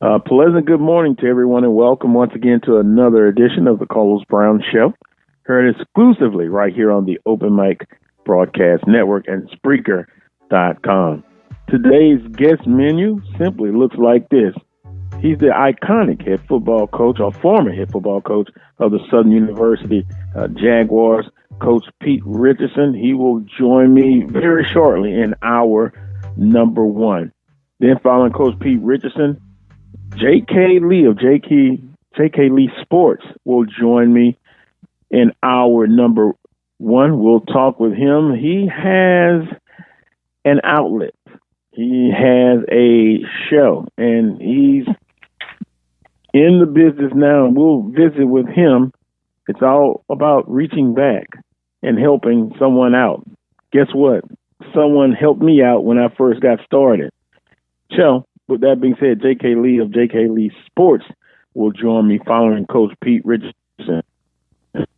Pleasant good morning to everyone, and welcome once again to another edition of the Carlos Brown Show, heard exclusively right here on the Open Mic Broadcast Network and Spreaker.com. Today's guest menu simply looks like this. He's the iconic head football coach, or former head football coach of the Southern University Jaguars, Coach Pete Richardson. He will join me very shortly in hour number one. Then following Coach Pete Richardson, J.K. Lee of J.K. Lee Sports will join me in hour number one. We'll talk with him. He has an outlet. He has a show, and he's in the business now, and we'll visit with him. It's all about reaching back and helping someone out. Guess what? Someone helped me out when I first got started. So, with that being said, J.K. Lee of J.K. Lee Sports will join me following Coach Pete Richardson.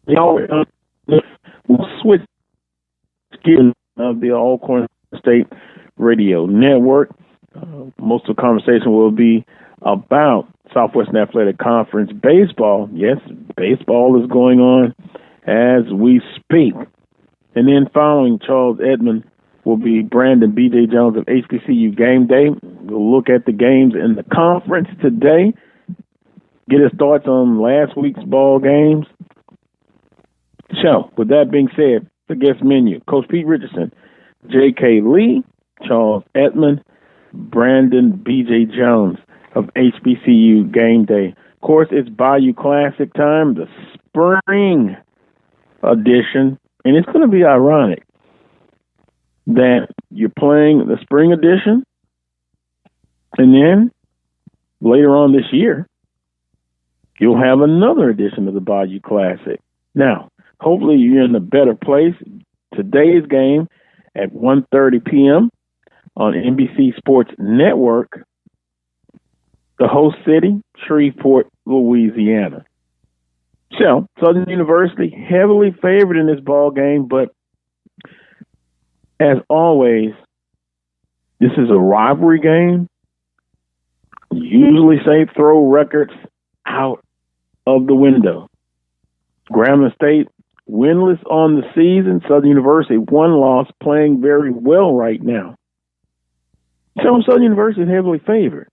We'll switch gears of the Alcorn State Radio Network. Most of the conversation will be about Southwestern Athletic Conference baseball. Yes, baseball is going on as we speak. And then following Charles Edmond will be Brandon B.J. Jones of HBCU Game Day. We'll look at the games in the conference today, get his thoughts on last week's ball games. So, with that being said, the guest menu: Coach Pete Richardson, J.K. Lee, Charles Edmond, Brandon B.J. Jones of HBCU Game Day. Of course, it's Bayou Classic time, the spring edition, and it's going to be ironic that you're playing the spring edition, and then later on this year, you'll have another edition of the Bayou Classic. Now, hopefully you're in a better place. Today's game at 1:30 p.m. on NBC Sports Network, the host city, Shreveport, Louisiana. So, Southern University heavily favored in this ball game, but as always, this is a rivalry game. Usually say throw records out of the window. Grambling State winless on the season. Southern University, one loss, playing very well right now. So Southern University is heavily favored.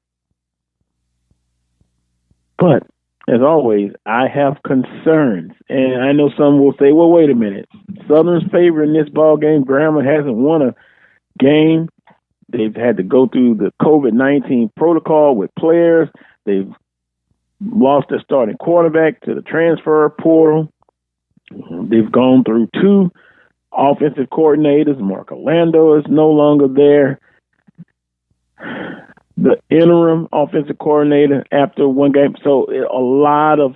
But, as always, I have concerns. And I know some will say, well, wait a minute. Southern's favored in this ball game. Grambling hasn't won a game. They've had to go through the COVID-19 protocol with players. They've lost their starting quarterback to the transfer portal. They've gone through two offensive coordinators. Mark Orlando is no longer there. The interim offensive coordinator after one game. So a lot of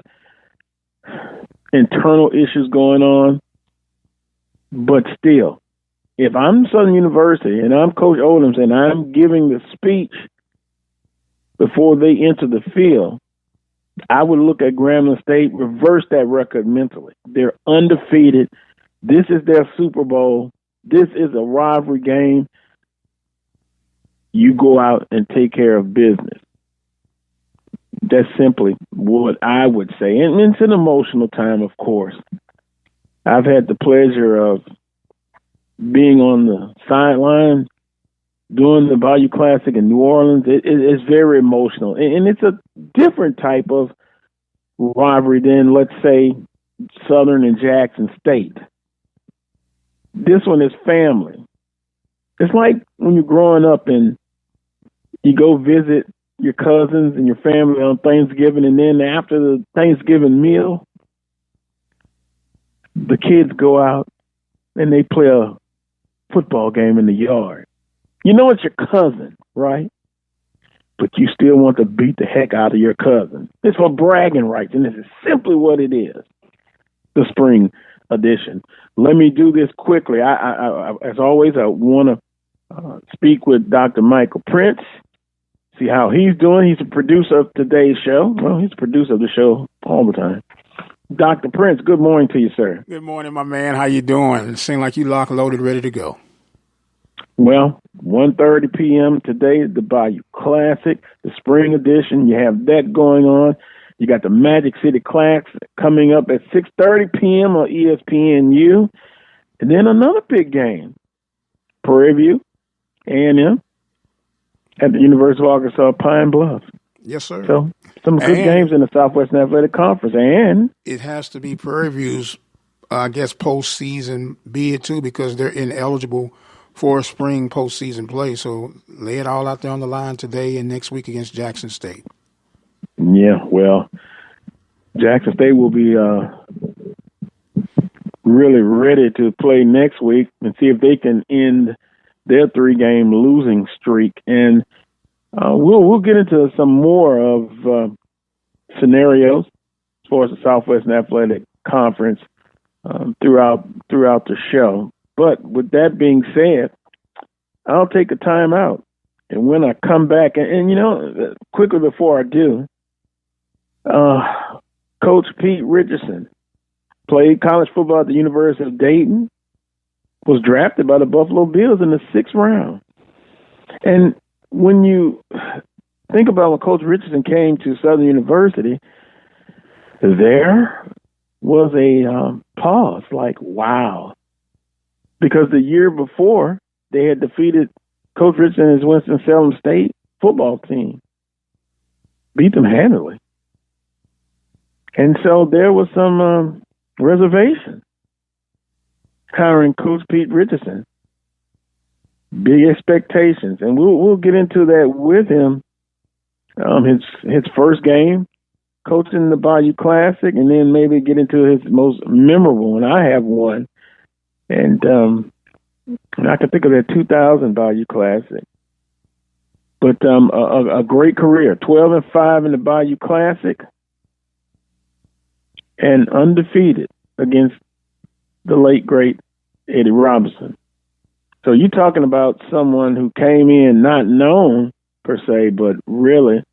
internal issues going on. But still, if I'm Southern University and I'm Coach Odoms and I'm giving the speech before they enter the field, I would look at Grambling State, reverse that record mentally. They're undefeated. This is their Super Bowl. This is a rivalry game. You go out and take care of business. That's simply what I would say. And it's an emotional time, of course. I've had the pleasure of being on the sideline doing the Bayou Classic in New Orleans. It's very emotional. And it's a different type of rivalry than, let's say, Southern and Jackson State. This one is family. It's like when you're growing up and you go visit your cousins and your family on Thanksgiving, and then after the Thanksgiving meal, the kids go out and they play a football game in the yard. You know it's your cousin, right? But you still want to beat the heck out of your cousin. It's for bragging rights, and this is simply what it is, the spring edition. Let me do this quickly. I as always, I want to speak with Dr. Michael Prince, see how he's doing. He's a producer of today's show. Well, he's a producer of the show all the time. Dr. Prince, good morning to you, sir. Good morning, my man. How you doing? It seems like you locked, loaded, ready to go. Well, 1:30 p.m. today, the Bayou Classic, the spring edition. You have that going on. You got the Magic City Classic coming up at 6:30 p.m. on ESPNU. And then another big game, Prairie View, A&M, at the University of Arkansas Pine Bluff. Yes, sir. So some good games in the Southwestern Athletic Conference. And it has to be Prairie View's, postseason bid, too, because they're ineligible for spring postseason play. So lay it all out there on the line today and next week against Jackson State. Yeah, well, Jackson State will be really ready to play next week and see if they can end their 3-game losing streak. And we'll get into some more of scenarios as far as the Southwestern Athletic Conference throughout the show. But with that being said, I'll take a time out. And when I come back, and quickly before I do, Coach Pete Richardson played college football at the University of Dayton, was drafted by the Buffalo Bills in the 6th round. And when you think about when Coach Richardson came to Southern University, there was a pause, like, wow. Because the year before, they had defeated Coach Richardson and his Winston-Salem State football team. Beat them handily. And so there was some reservation hiring Coach Pete Richardson. Big expectations. And we'll get into that with him. His first game, coaching the Bayou Classic, and then maybe get into his most memorable one. I have one. And I can think of that 2000 Bayou Classic. But a great career, 12-5 in the Bayou Classic, and undefeated against the late, great Eddie Robinson. So you're talking about someone who came in not known per se, but really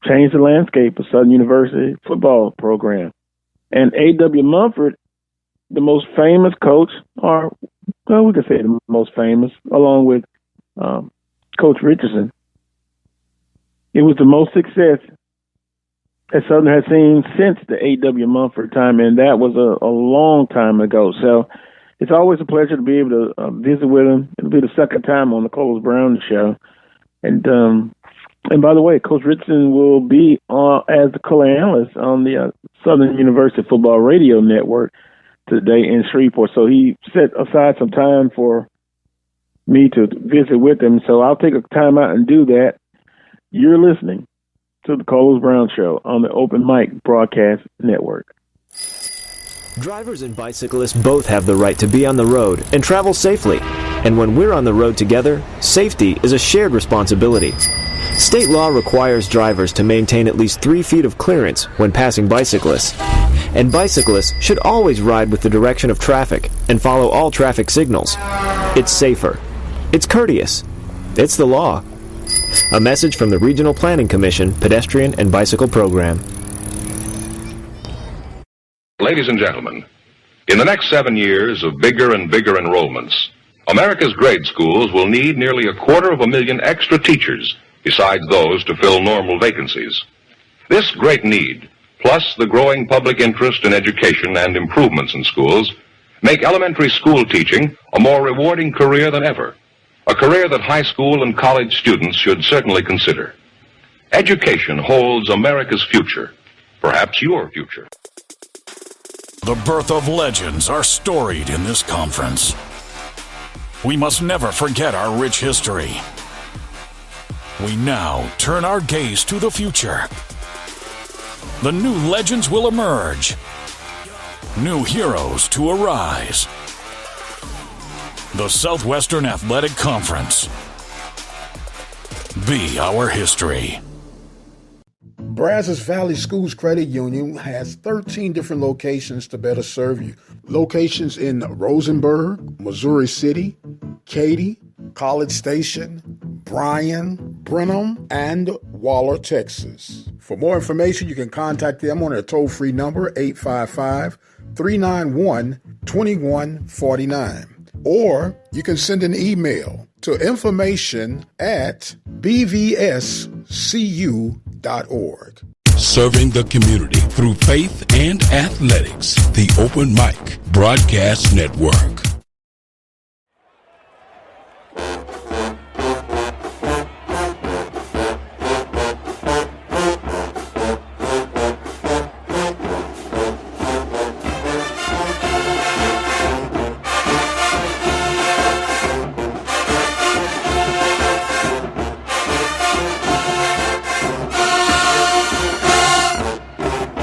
changed the landscape of Southern University football program. And A.W. Mumford, the most famous coach, or, well, we could say the most famous, along with Coach Richardson. It was the most success that Southern has seen since the A.W. Mumford time, and that was a long time ago. So it's always a pleasure to be able to visit with him. It'll be the second time on the Carlos Brown Show. And by the way, Coach Richardson will be as the color analyst on the Southern University Football Radio Network today in Shreveport. So he set aside some time for me to visit with him. So I'll take a time out and do that. You're listening to the Carlos Brown Show on the Open Mic Broadcast Network. Drivers and bicyclists both have the right to be on the road and travel safely. And when we're on the road together, safety is a shared responsibility. State law requires drivers to maintain at least 3 feet of clearance when passing bicyclists. And bicyclists should always ride with the direction of traffic and follow all traffic signals. It's safer. It's courteous. It's the law. A message from the Regional Planning Commission Pedestrian and Bicycle Program. Ladies and gentlemen, in the next 7 years of bigger and bigger enrollments, America's grade schools will need nearly 250,000 extra teachers besides those to fill normal vacancies. This great need, plus the growing public interest in education and improvements in schools, make elementary school teaching a more rewarding career than ever, a career that high school and college students should certainly consider. Education holds America's future, perhaps your future. The birth of legends are storied in this conference. We must never forget our rich history. We now turn our gaze to the future. The new legends will emerge. New heroes to arise. The Southwestern Athletic Conference. Be our history. Brazos Valley Schools Credit Union has 13 different locations to better serve you. Locations in Rosenberg, Missouri City, Katy, College Station, Bryan, Brenham, and Waller, Texas. For more information, you can contact them on their toll-free number, 855-391-2149. Or you can send an email to information@bvscu.org. Serving the community through faith and athletics. The Open Mic Broadcast Network.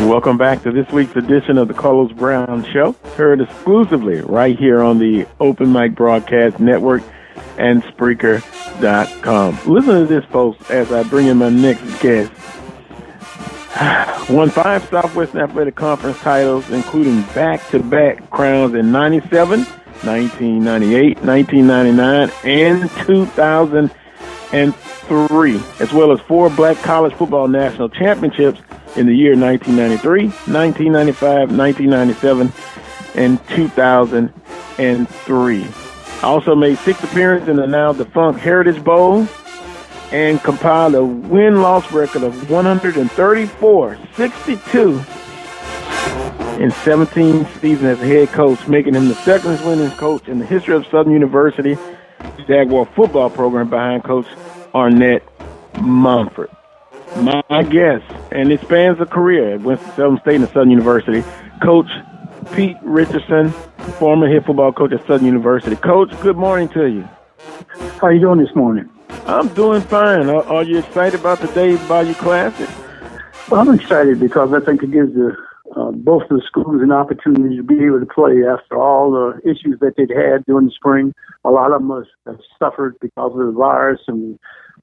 Welcome back to this week's edition of the Carlos Brown Show, heard exclusively right here on the Open Mic Broadcast Network and Spreaker.com. Listen to this, folks, as I bring in my next guest. Won 5 Southwestern Athletic Conference titles, including back-to-back crowns in 97, 1998, 1999, and 2003, as well as 4 black college football national championships in the year 1993, 1995, 1997, and 2003. Also made 6 appearances in the now defunct Heritage Bowl and compiled a win-loss record of 134-62 in 17 seasons as a head coach, making him the second winningest coach in the history of Southern University Jaguar football program behind Coach Arnett Mumford. My guest, and it spans a career at Winston-Salem State and Southern University, Coach Pete Richardson, former head football coach at Southern University. Coach, good morning to you. How are you doing this morning? I'm doing fine. Are you excited about the Dave Bayou Classic? Well, I'm excited because I think it gives both of the schools an opportunity to be able to play after all the issues that they'd had during the spring. A lot of them have suffered because of the virus, and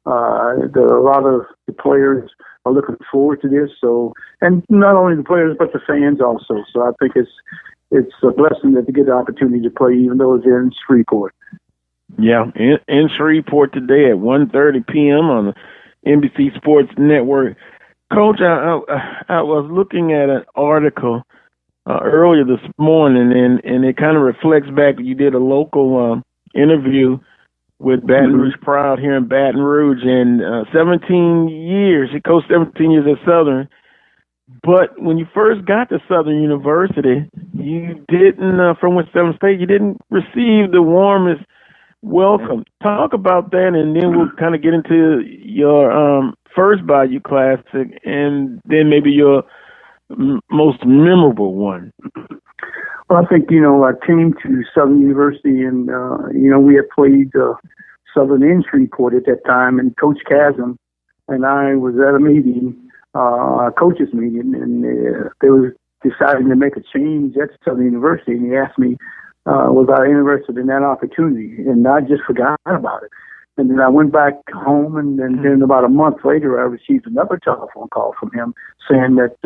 a lot of the players are looking forward to this. So, and not only the players but the fans also. So I think it's a blessing that they get the opportunity to play, even though it's in Shreveport. Yeah, in Shreveport today at 1:30 p.m. on the NBC Sports Network. Coach, I was looking at an article earlier this morning, and it kind of reflects back. You did a local interview with Baton Rouge Proud here in Baton Rouge, and 17 years. He coached 17 years at Southern. But when you first got to Southern University, you didn't, from Winston-Salem State, you didn't receive the warmest welcome. Talk about that, and then we'll kind of get into your first Bayou Classic, and then maybe your most memorable one. Well, I think, I came to Southern University, and, we had played Southern in Shreveport at that time, and Coach Chasm and I was at a meeting, a coaches meeting, and they were deciding to make a change at Southern University, and he asked me, was I interested in that opportunity, and I just forgot about it. And then I went back home, and then about a month later, I received another telephone call from him saying that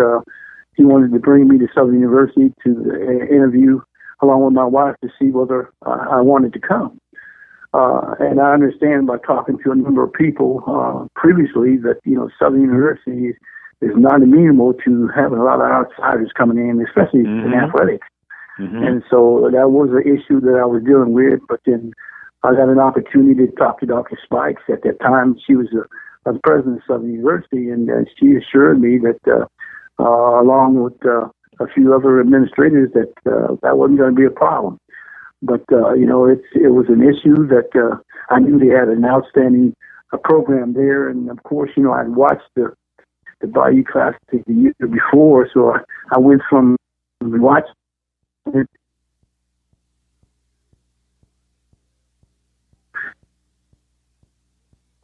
he wanted to bring me to Southern University to interview along with my wife to see whether I wanted to come. And I understand by talking to a number of people previously that, Southern University is not amenable to having a lot of outsiders coming in, especially in athletics. And so that was an issue that I was dealing with. But then I got an opportunity to talk to Dr. Spikes. At that time, she was the president of Southern University, and she assured me that, along with a few other administrators, that that wasn't going to be a problem. But, it was an issue that I knew they had an outstanding program there. And, of course, I'd watched the Bayou Classic the year before, so I went from watching it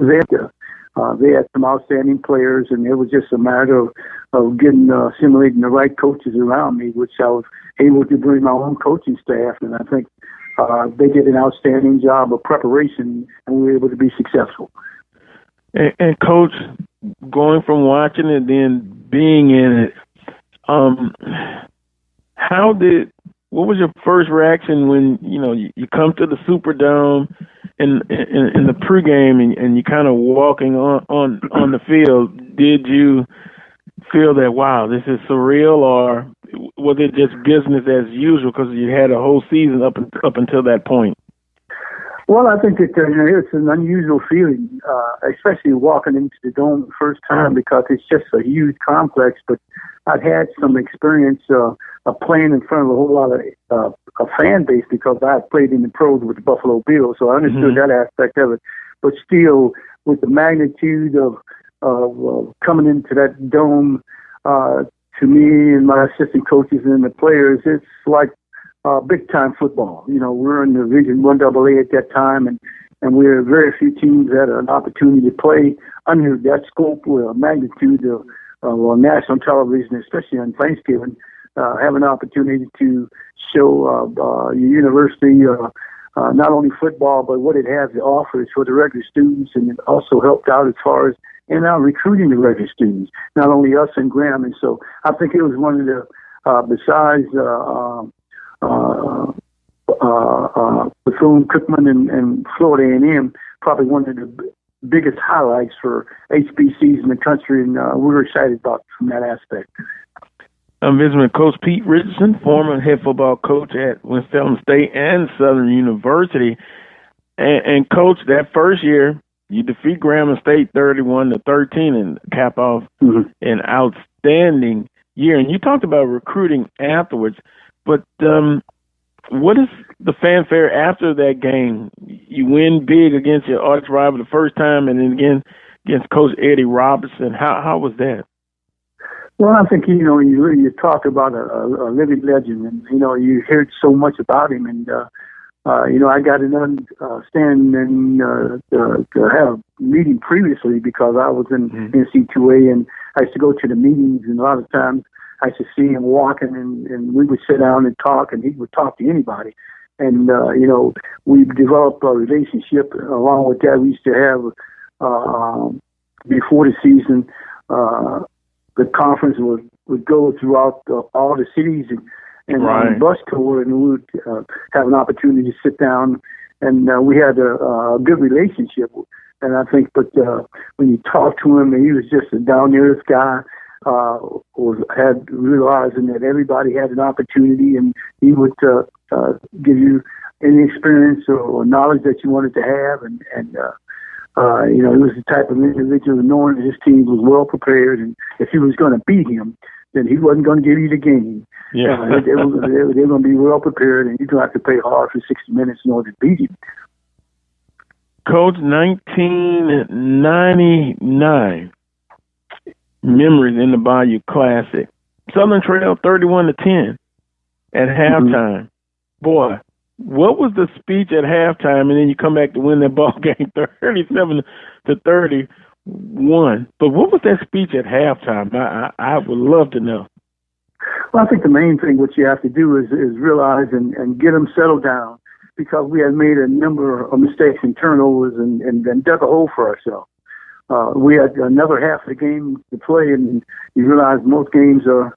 they had some outstanding players, and it was just a matter of getting assimilating the right coaches around me, which I was able to bring my own coaching staff, and I think they did an outstanding job of preparation, and we were able to be successful. And Coach, going from watching it then being in it, what was your first reaction when you come to the Superdome in the pregame and you kind of walking on the field? Did you feel that, wow, this is surreal, or was it just business as usual because you had a whole season up until that point? Well, I think that it's an unusual feeling, especially walking into the Dome the first time, because it's just a huge complex. But I've had some experience of playing in front of a whole lot of a fan base, because I played in the pros with the Buffalo Bills, so I understood that aspect of it. But still, with the magnitude of coming into that Dome, to me and my assistant coaches and the players, it's like big time football. We're in the Division 1AA at that time, and we're very few teams that had an opportunity to play under that scope with a magnitude of on national television, especially on Thanksgiving, have an opportunity to show your university not only football, but what it has to offer for the regular students, and it also helped out as far as recruiting the regular students, not only us and Graham. And so I think it was one of the, besides Bethune-Cookman and Florida A&M, probably one of the biggest highlights for HBCs in the country, and we're excited about from that aspect. I'm visiting with Coach Pete Richardson, former head football coach at Winston-Salem State and Southern University. And Coach, that first year, you defeat Grambling State 31-13 and cap off an outstanding year. And you talked about recruiting afterwards, but what is the fanfare after that game? You win big against your arch rival the first time, and then again against Coach Eddie Robertson. How was that? Well, I think, you talk about a living legend, and, you heard so much about him. And, I got an understanding to have a meeting previously, because I was in NC2A, and I used to go to the meetings, and a lot of times I used to see him walking, and we would sit down and talk, and he would talk to anybody. And, we developed a relationship. Along with that, we used to have, before the season, the conference would go throughout all the cities and on a bus tour, and we would have an opportunity to sit down, and we had a good relationship. And I think, but when you talk to him, and he was just a down-to-earth guy, had realizing that everybody had an opportunity, and he would give you any experience or knowledge that you wanted to have, and he was the type of individual knowing that his team was well prepared, and if he was going to beat him, then he wasn't going to give you the game. Yeah. They were going to be well prepared, and you're going to have to play hard for 60 minutes in order to beat him. Coach, 1999 memories in the Bayou Classic. Southern Trail 31-10 at halftime. Boy, what was the speech at halftime, and then you come back to win that ball game 37-31. But what was that speech at halftime? I would love to know. Well, I think the main thing what you have to do is realize and get them settled down, because we had made a number of mistakes and turnovers and dug a hole for ourselves. We had another half of the game to play, and you realize most games are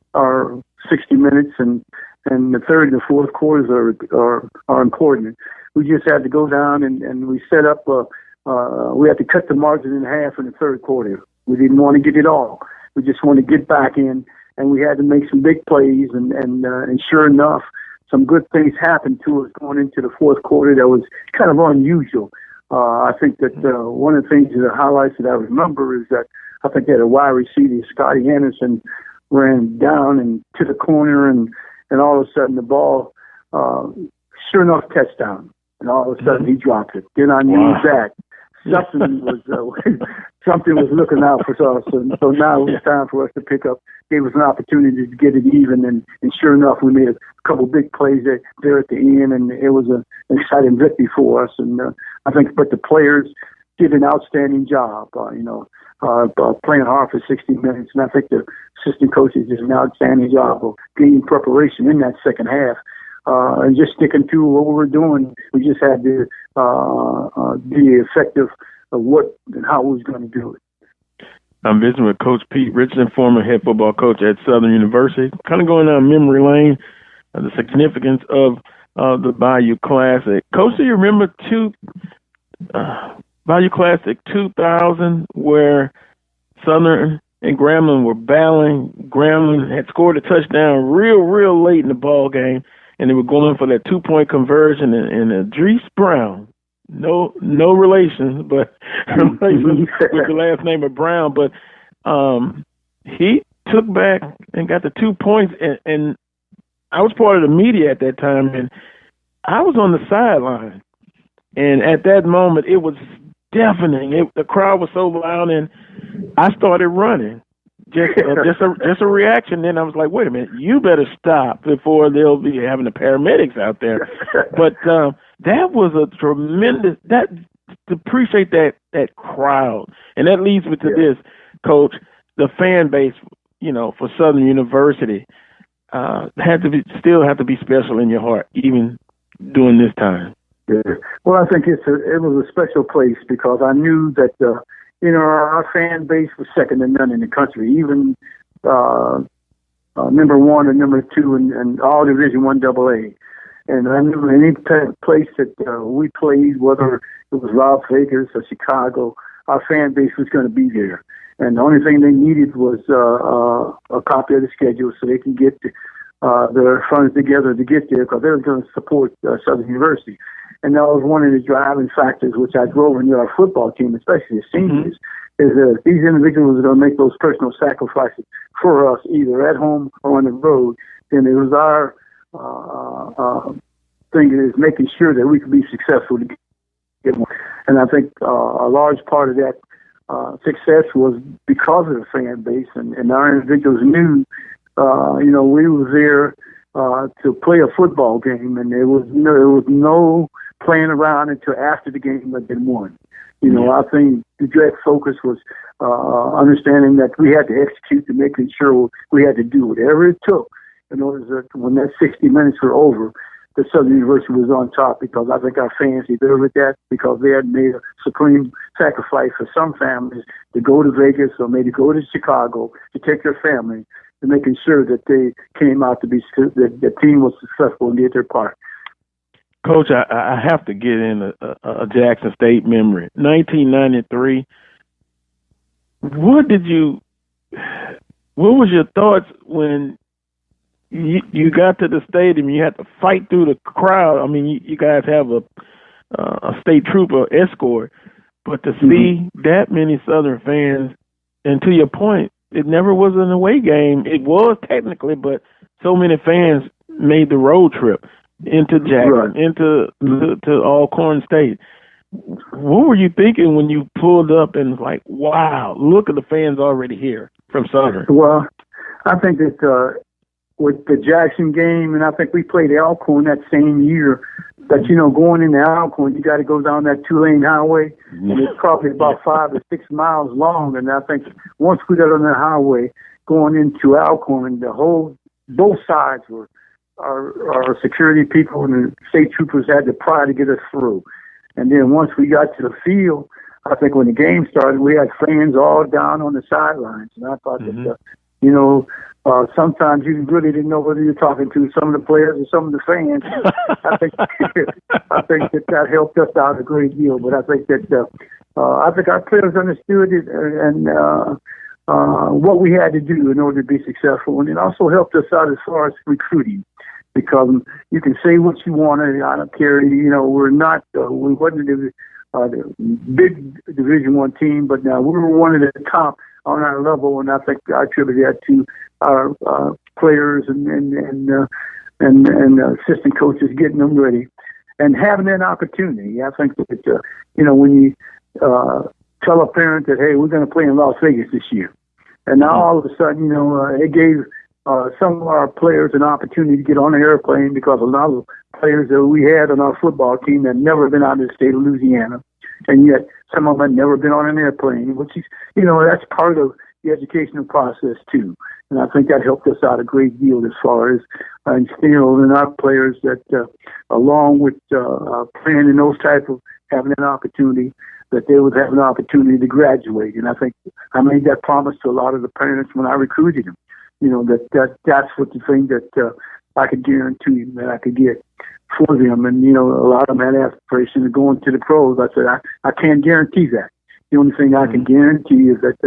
60 minutes, and the third and the fourth quarters are important. We just had to go down and we set up. We had to cut the margin in half in the third quarter. We didn't want to get it all. We just wanted to get back in, and we had to make some big plays. And sure enough, some good things happened to us going into the fourth quarter. That was kind of unusual. I think that one of the things, the highlights that I remember, is that I think that a wide receiver, Scotty Anderson, ran down and to the corner, and all of a sudden the ball, sure enough, touchdown. And all of a sudden he dropped it. Then I knew that something was looking out for us. And so now it was time for us to pick up. Gave us an opportunity to get it even. And sure enough, we made a couple big plays there at the end, and it was an exciting victory for us. And I think, but the players did an outstanding job. Playing hard for 60 minutes, and I think the assistant coaches did an outstanding job of getting preparation in that second half. And just sticking to what we were doing. We just had to be effective of what and how we was going to do it. I'm visiting with Coach Pete Richardson, former head football coach at Southern University. Kind of going down memory lane, the significance of the Bayou Classic. Coach, do you remember Bayou Classic 2000, where Southern and Grambling were battling? Grambling had scored a touchdown real late in the ball game, and they were going for that 2-point conversion, and Adreese Brown no relation, but relation with the last name of Brown. But he took back and got the 2 points, and I was part of the media at that time, and I was on the sideline. And at that moment, it was deafening. The crowd was so loud, and I started running. Just a reaction. Then I was like, wait a minute, you better stop before they'll be having the paramedics out there. But that was a tremendous, to appreciate that crowd. And that leads me to this, Coach, the fan base, for Southern University still have to be special in your heart, even during this time. Yeah. Well, I think it was a special place because I knew that, our fan base was second to none in the country, even number one and number two and all Division I AA. And I knew any place that we played, whether it was Las Vegas or Chicago, our fan base was going to be there. And the only thing they needed was a copy of the schedule so they can get their funds together to get there because they were going to support Southern University. And that was one of the driving factors which I drove into our football team, especially the seniors, is that these individuals are going to make those personal sacrifices for us, either at home or on the road. And it was our thing is making sure that we could be successful to get more. And I think a large part of that success was because of the fan base, and our individuals knew, we were there to play a football game, and there was no playing around until after the game had been won. I think the direct focus was understanding that we had to execute and making sure we had to do whatever it took in order that when that 60 minutes were over, the Southern University was on top, because I think our fans deserved that because they had made a supreme sacrifice for some families to go to Vegas or maybe go to Chicago to take their family and making sure that they came out to be that the team was successful and did their part. Coach, I have to get in a Jackson State memory. 1993. What was your thoughts when you got to the stadium? You had to fight through the crowd. I mean, you guys have a state trooper escort, but to see that many Southern fans, and to your point, it never was an away game. It was technically, but so many fans made the road trip into Jackson, into Alcorn State. What were you thinking when you pulled up and was like, wow, look at the fans already here from Southern? Well, I think that with the Jackson game, and I think we played Alcorn that same year, that, going into Alcorn, you got to go down that 2-lane highway, and it's probably about 5 or 6 miles long. And I think once we got on the highway going into Alcorn, both sides were our security people and the state troopers had to pry to get us through. And then once we got to the field, I think when the game started, we had fans all down on the sidelines. And I thought that, sometimes you really didn't know whether you're talking to some of the players or some of the fans. I think that helped us out a great deal. But I think that our players understood it and what we had to do in order to be successful. And it also helped us out as far as recruiting. Because you can say what you want, and I don't care. We're not, we wasn't the big Division I team, but now we were one of the top on our level, and I think I attribute that to our players and assistant coaches getting them ready and having that opportunity. I think that when you tell a parent that, hey, we're going to play in Las Vegas this year, and now all of a sudden, it gave some of our players an opportunity to get on an airplane, because a lot of players that we had on our football team had never been out of the state of Louisiana, and yet some of them had never been on an airplane, which is, that's part of the educational process too. And I think that helped us out a great deal as far as instilling in our players that along with playing in those type of having an opportunity, that they would have an opportunity to graduate. And I think I made that promise to a lot of the parents when I recruited them. That's what the thing that I could guarantee that I could get for them. And, a lot of them had aspirations of going to the pros. I said, I can't guarantee that. The only thing I can guarantee is that,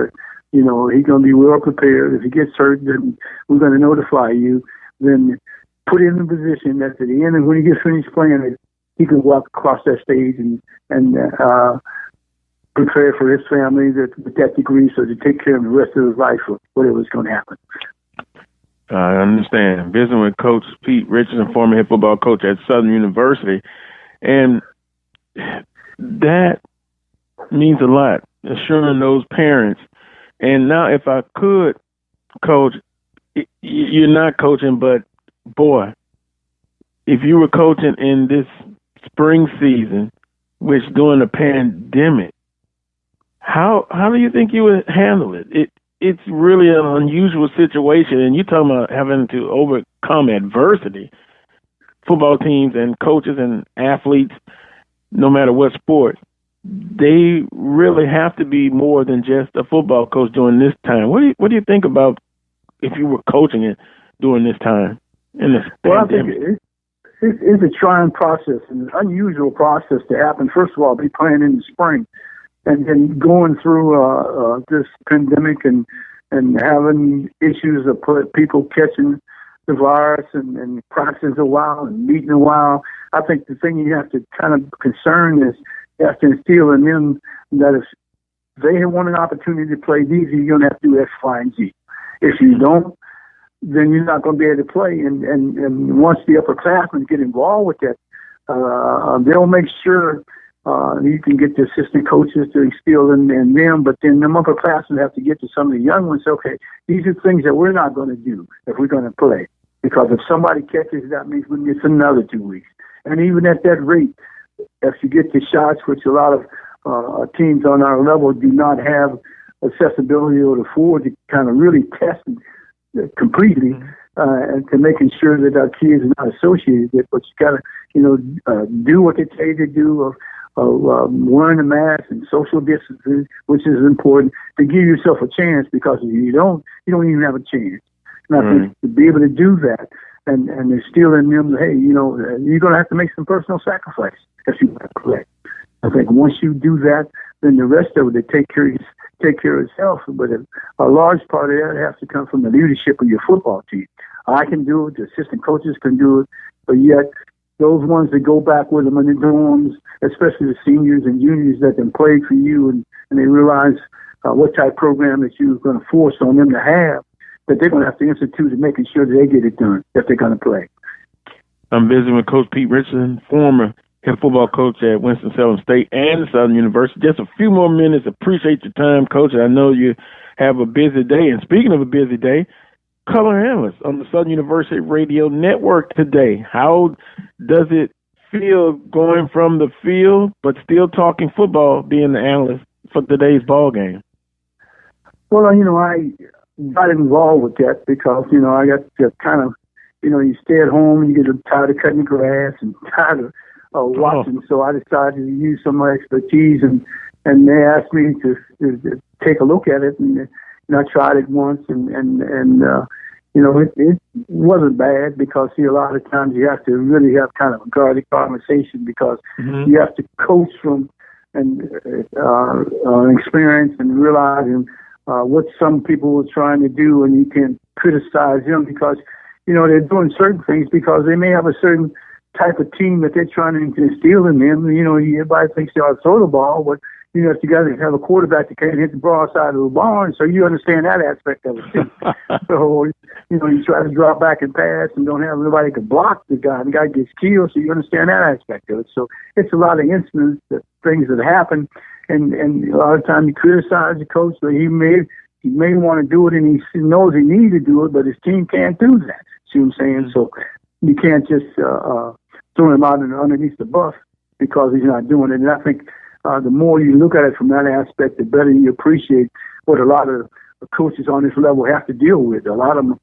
he's going to be well prepared. If he gets hurt, then we're going to notify you. Then put him in a position that at the end of when he gets finished playing, he could walk across that stage and prepare for his family with that degree, so to take care of the rest of his life or whatever was going to happen. I understand. Visiting with Coach Pete Richardson, former head football coach at Southern University, and that means a lot, assuring those parents. And now, if I could, Coach, you're not coaching, but boy, if you were coaching in this spring season, which during the pandemic, how do you think you would handle it? It's really an unusual situation, and you're talking about having to overcome adversity. Football teams and coaches and athletes, no matter what sport, they really have to be more than just a football coach during this time. What do you think about if you were coaching it during this time in this pandemic? I think it's a trying process, an unusual process to happen. First of all, be playing in the spring, and then going through this pandemic and having issues of people catching the virus and practicing a while and meeting a while. I think the thing you have to kind of concern is you have to instill in them that if they want an opportunity to play these, you're going to have to do X, Y, and Z. If you don't, then you're not going to be able to play. And once the upperclassmen get involved with that, they'll make sure you can get the assistant coaches to instill in them, but then the upperclassmen have to get to some of the young ones. Okay, these are things that we're not going to do if we're going to play. Because if somebody catches, that means we miss another 2 weeks. And even at that rate, if you get the shots, which a lot of teams on our level do not have accessibility or the forward to kind of really test completely, and to making sure that our kids are not associated with it. But you got to, do what they tell you to do of wearing a mask and social distancing, which is important to give yourself a chance. Because if you don't even have a chance. And I think to be able to do that, and they're still in them, hey, you're going to have to make some personal sacrifice if you want to play. I think once you do that, then the rest of it, take care of itself. But a large part of that has to come from the leadership of your football team. I can do it, the assistant coaches can do it, but yet those ones that go back with them in the dorms, especially the seniors and juniors that then played for you, and they realize what type of program that you're going to force on them to have, that they're going to have to institute in making sure that they get it done if they're going to play. I'm visiting with Coach Pete Richardson, former head football coach at Winston-Salem State and Southern University. Just a few more minutes. Appreciate your time, Coach. I know you have a busy day. And speaking of a busy day, color analyst on the Southern University Radio Network today. How does it feel going from the field but still talking football, being the analyst for today's ball game? Well, I got involved with that because, I got to kind of, you stay at home and you get tired of cutting the grass and tired of watching. So I decided to use some of my expertise, and they asked me to take a look at it, and I tried it once, and it wasn't bad because, a lot of times you have to really have kind of a guarded conversation because you have to coach from experience and realizing what some people were trying to do, and you can't criticize them because, they're doing certain things because they may have a certain type of team that they're trying to instill in them. Everybody thinks they ought to throw the ball, but, if you got to have a quarterback that can't hit the broadside of the barn, so you understand that aspect of it too. So, you try to drop back and pass and don't have anybody to block the guy, and the guy gets killed, so you understand that aspect of it. So it's a lot of incidents, things that happen, and a lot of times you criticize the coach, but he may want to do it, and he knows he needs to do it, but his team can't do that. See what I'm saying? So you can't just throw him out underneath the bus because he's not doing it. And I think the more you look at it from that aspect, the better you appreciate what a lot of coaches on this level have to deal with. A lot of them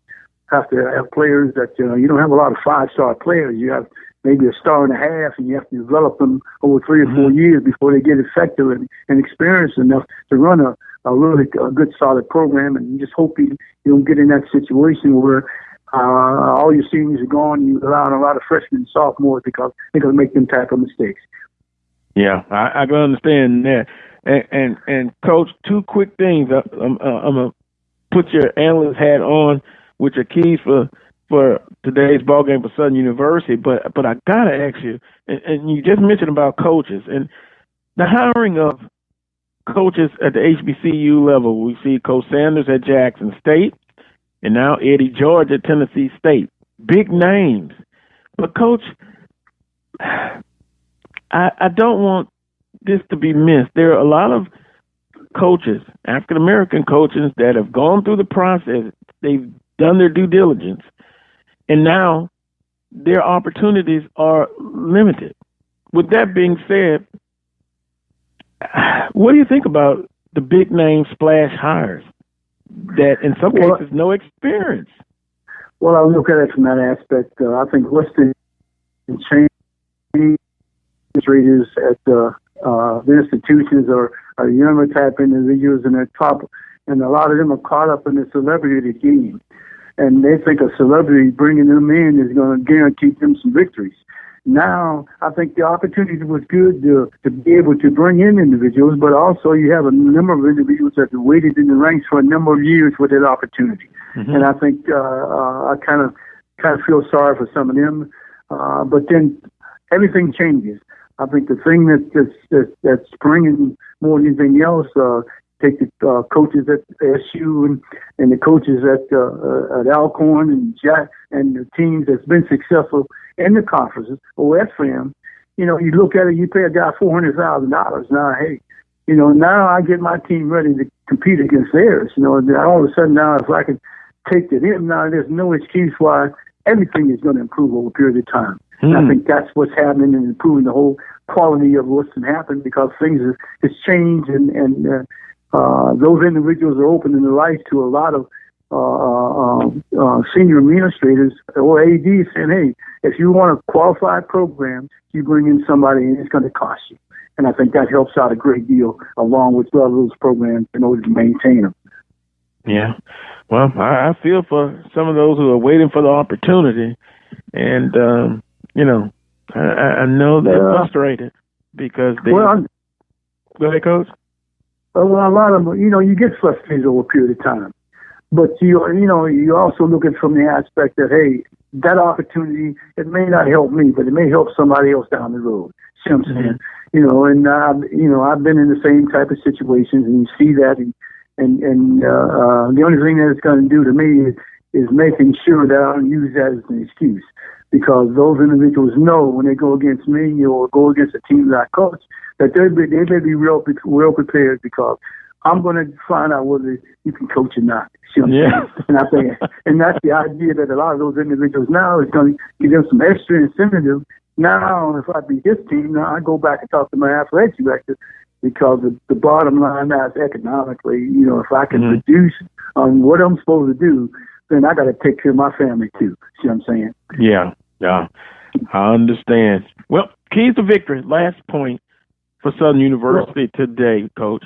have to have players that, you don't have a lot of 5-star players. You have maybe a star and a half, and you have to develop them over 3 or 4 years before they get effective and experienced enough to run a really good, solid program. And you just hope you don't get in that situation where all your seniors are gone, you allow a lot of freshmen and sophomores because they're going to make them type of mistakes. Yeah, I can understand that. And Coach, 2 quick things. I'm going to put your analyst hat on, which are keys for for today's ball game for Southern University, but I gotta ask you, and you just mentioned about coaches and the hiring of coaches at the HBCU level. We see Coach Sanders at Jackson State, and now Eddie George at Tennessee State. Big names, but Coach, I don't want this to be missed. There are a lot of coaches, African American coaches, that have gone through the process. They've done their due diligence, and now their opportunities are limited. With that being said, what do you think about the big name splash hires that in some cases no experience? Well, I look at it from that aspect. I think what's the change administrators at the institutions are younger type individuals in their top, and a lot of them are caught up in the celebrity game. And they think a celebrity bringing them in is going to guarantee them some victories. Now, I think the opportunity was good to be able to bring in individuals, but also you have a number of individuals that have waited in the ranks for a number of years for that opportunity. Mm-hmm. And I think I kind of feel sorry for some of them. But then everything changes. I think the thing that's bringing more than anything else, take the coaches at SU and the coaches at Alcorn and Jack and the teams that's been successful in the conferences or FAM, you look at it, you pay a guy $400,000. Now, hey, now I get my team ready to compete against theirs. All of a sudden now, if I can take to them, now there's no excuse why everything is going to improve over a period of time. And I think that's what's happening and improving the whole quality of what's happened because things has changed and those individuals are opening the lights to a lot of senior administrators or ADs saying, hey, if you want a qualified program, you bring in somebody and it's going to cost you. And I think that helps out a great deal along with all those programs in order to maintain them. Yeah. Well, I feel for some of those who are waiting for the opportunity. And, I know they're frustrated because they... Go ahead, Coach. Well, a lot of them, you get frustrated over a period of time. But, you also look at it from the aspect that, hey, that opportunity, it may not help me, but it may help somebody else down the road. See what I'm saying? And I've been in the same type of situations, and you see that, and the only thing that it's going to do to me is making sure that I don't use that as an excuse, because those individuals know when they go against me or go against a team that I coach that they may be real prepared, because I'm going to find out whether you can coach or not. See what I'm saying? And I think, and that's the idea that a lot of those individuals now is going to give them some extra incentive. Now, if I beat this team, now I go back and talk to my athletic director, because the bottom line now is economically, if I can produce on what I'm supposed to do, then I got to take care of my family too. See what I'm saying? Yeah, I understand. Well, keys to victory. Last point for Southern University today, Coach.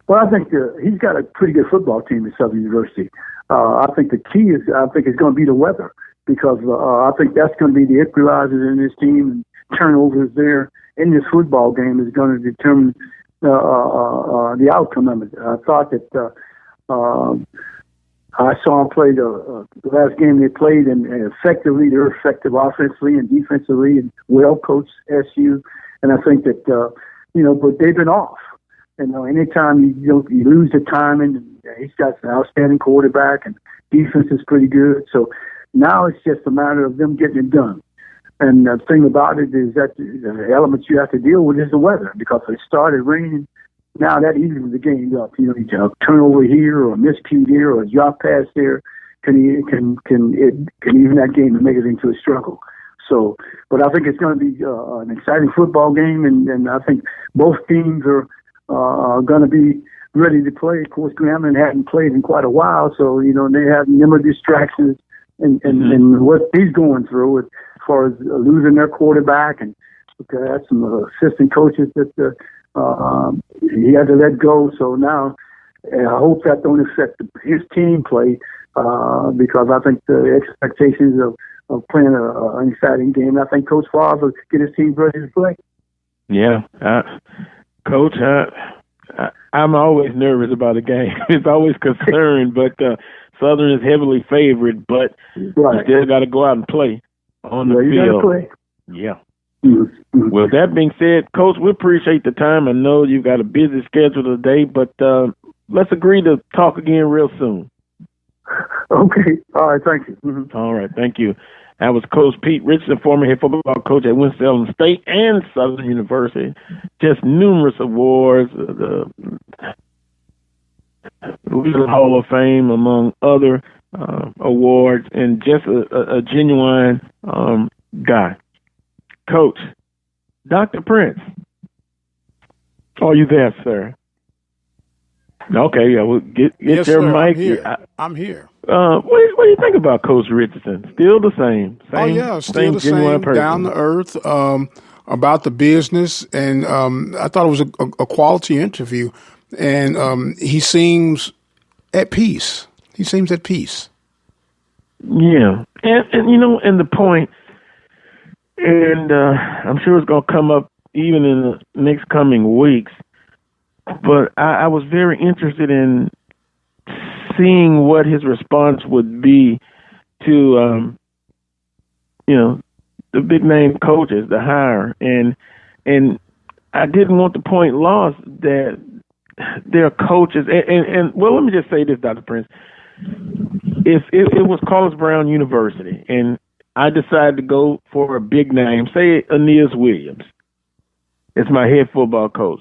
Well, I think he's got a pretty good football team at Southern University. I think the key is going to be the weather, because I think that's going to be the equalizer in this team, and turnovers there in this football game is going to determine the outcome of it. I thought that I saw him play the last game they played, and effectively, they're effective offensively and defensively, and well coached SU. And I think that but they've been off. Anytime you lose the timing, he's got an outstanding quarterback, and defense is pretty good. So now it's just a matter of them getting it done. And the thing about it is that the elements you have to deal with is the weather, because it started raining. Now that evens the game up. A turnover here or a miscue here or a drop pass there can even that game and make it into a struggle. So, but I think it's going to be an exciting football game, and I think both teams are going to be ready to play. Of course, Grambling hadn't played in quite a while, so they have a number of distractions and what he's going through as far as losing their quarterback, and had some assistant coaches that he had to let go. So now I hope that don't affect his team play, because I think the expectations of playing an exciting game, I think Coach Favre will get his team ready to play. Yeah, Coach, I'm always nervous about a game. It's always concerned, but Southern is heavily favored, but you still got to go out and play on the field. You got to play. Yeah. Mm-hmm. Well, that being said, Coach, we appreciate the time. I know you've got a busy schedule today, but let's agree to talk again real soon. Okay. All right. Thank you. Mm-hmm. All right. Thank you. That was Coach Pete Richardson, former head football coach at Winston-Salem State and Southern University. Just numerous awards, the Hall of Fame, among other awards, and just a genuine guy. Coach, Dr. Prince, are you there, sir? Okay, yeah, well, get yes, your sir, mic. I'm here. What do you think about Coach Richardson? Still the same? Oh, yeah, still the same, person. Down to earth, about the business, and I thought it was a quality interview, and he seems at peace. He seems at peace. Yeah, and the point, and I'm sure it's going to come up even in the next coming weeks, but I was very interested in seeing what his response would be to, the big name coaches, the hire, and I didn't want the point lost that there are coaches, and well, let me just say this, Dr. Prince. If it was Carlos Brown University, and I decided to go for a big name, say Aeneas Williams, it's my head football coach.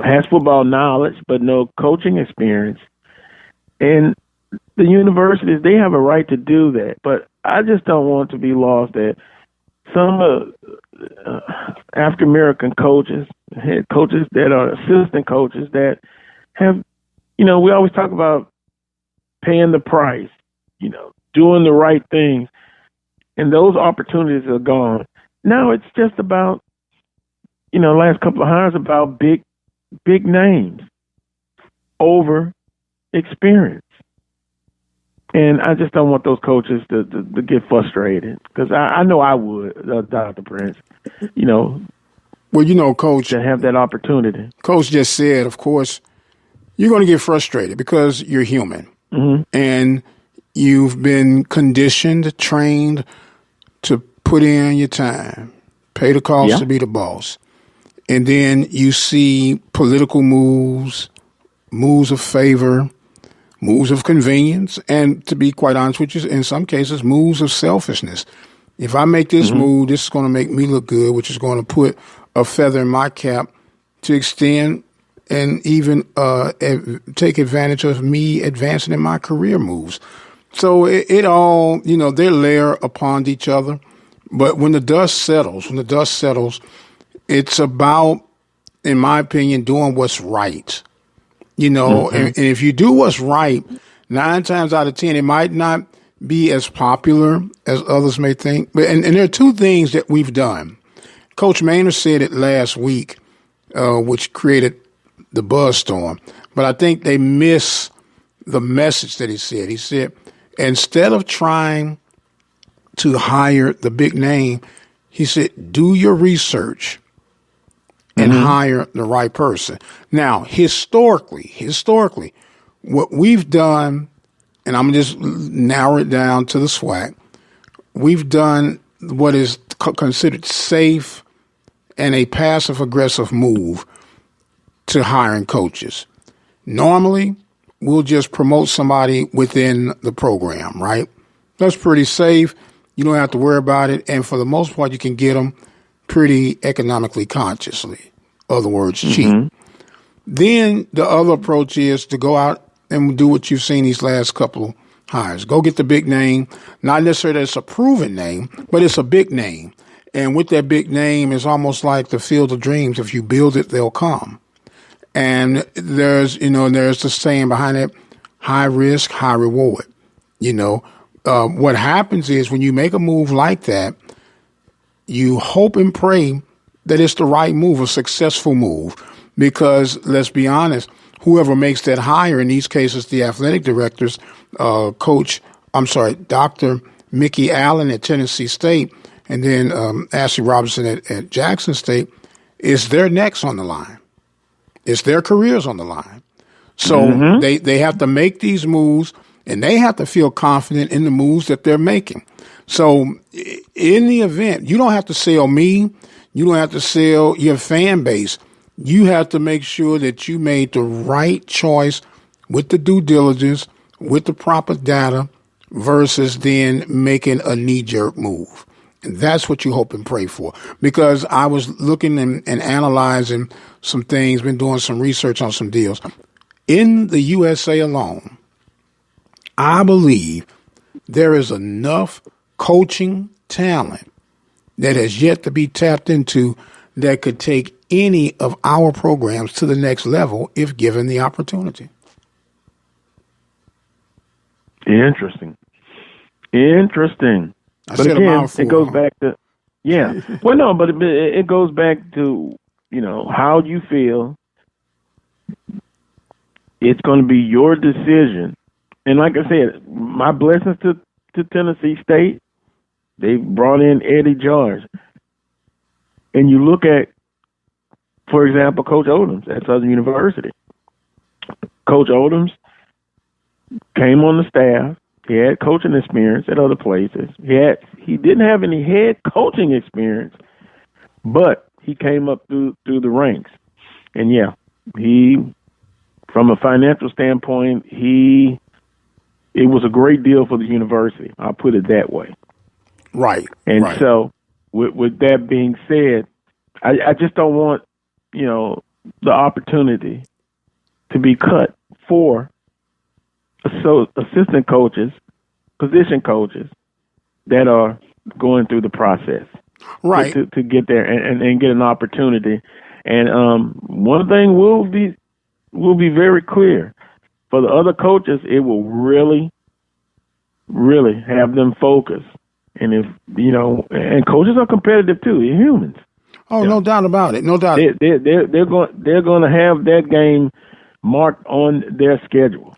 Has football knowledge, but no coaching experience. And the universities, they have a right to do that. But I just don't want to be lost that some African-American coaches, head coaches that are assistant coaches that have, we always talk about paying the price, doing the right things. And those opportunities are gone. Now it's just about, last couple of hires about big names over experience. And I just don't want those coaches to get frustrated, because I know I would, Dr. Prince, Well, Coach, to have that opportunity. Coach just said, of course, you're going to get frustrated because you're human. Mm-hmm. And you've been conditioned, trained to put in your time, pay the cost to be the boss. And then you see political moves of favor, moves of convenience, and to be quite honest with you, in some cases, moves of selfishness. If I make this move, this is going to make me look good, which is going to put a feather in my cap to extend and even take advantage of me advancing in my career moves. So it all, they layer upon each other. But when the dust settles, it's about, in my opinion, doing what's right. And if you do what's right, 9 times out of 10, it might not be as popular as others may think. But and there are 2 things that we've done. Coach Maynard said it last week, which created the buzz storm. But I think they miss the message that he said. He said, instead of trying to hire the big name, he said, do your research and hire the right person. Now, historically, what we've done, and I'm going to just narrow it down to the SWAC, we've done what is considered safe and a passive-aggressive move to hiring coaches. Normally, we'll just promote somebody within the program, right? That's pretty safe. You don't have to worry about it. And for the most part, you can get them pretty economically consciously. Other words, cheap. Then the other approach is to go out and do what you've seen these last couple hires. Go get the big name. Not necessarily that it's a proven name, but it's a big name. And with that big name, it's almost like the field of dreams. If you build it, they'll come. And there's the saying behind it, high risk, high reward. What happens is when you make a move like that, you hope and pray that it's the right move, a successful move. Because let's be honest, whoever makes that hire, in these cases, the athletic directors, Dr. Mickey Allen at Tennessee State, and then Ashley Robinson at Jackson State, is their necks on the line. It's their careers on the line. So they have to make these moves, and they have to feel confident in the moves that they're making. So in the event, you don't have to sell me. You don't have to sell your fan base. You have to make sure that you made the right choice with the due diligence, with the proper data, versus then making a knee-jerk move. And that's what you hope and pray for. Because I was looking and analyzing some things, been doing some research on some deals. In the USA alone, I believe there is enough coaching talent that has yet to be tapped into that could take any of our programs to the next level if given the opportunity. Interesting. But again, it goes back to, yeah. Well, no, but it goes back to, how you feel. It's going to be your decision. And like I said, my blessings to Tennessee State, they brought in Eddie George. And you look at, for example, Coach Odoms at Southern University. Coach Odoms came on the staff. He had coaching experience at other places. He didn't have any head coaching experience, but he came up through the ranks. And yeah, he, from a financial standpoint, it was a great deal for the university. I'll put it that way. Right. And right. so with that being said, I just don't want, the opportunity to be cut for assistant coaches, position coaches that are going through the process, right, to get there and get an opportunity. And one thing will be very clear for the other coaches, it will really, really have them focus. And if and coaches are competitive too. They're humans. Oh, no doubt about it. No doubt. They're going to have that game marked on their schedule.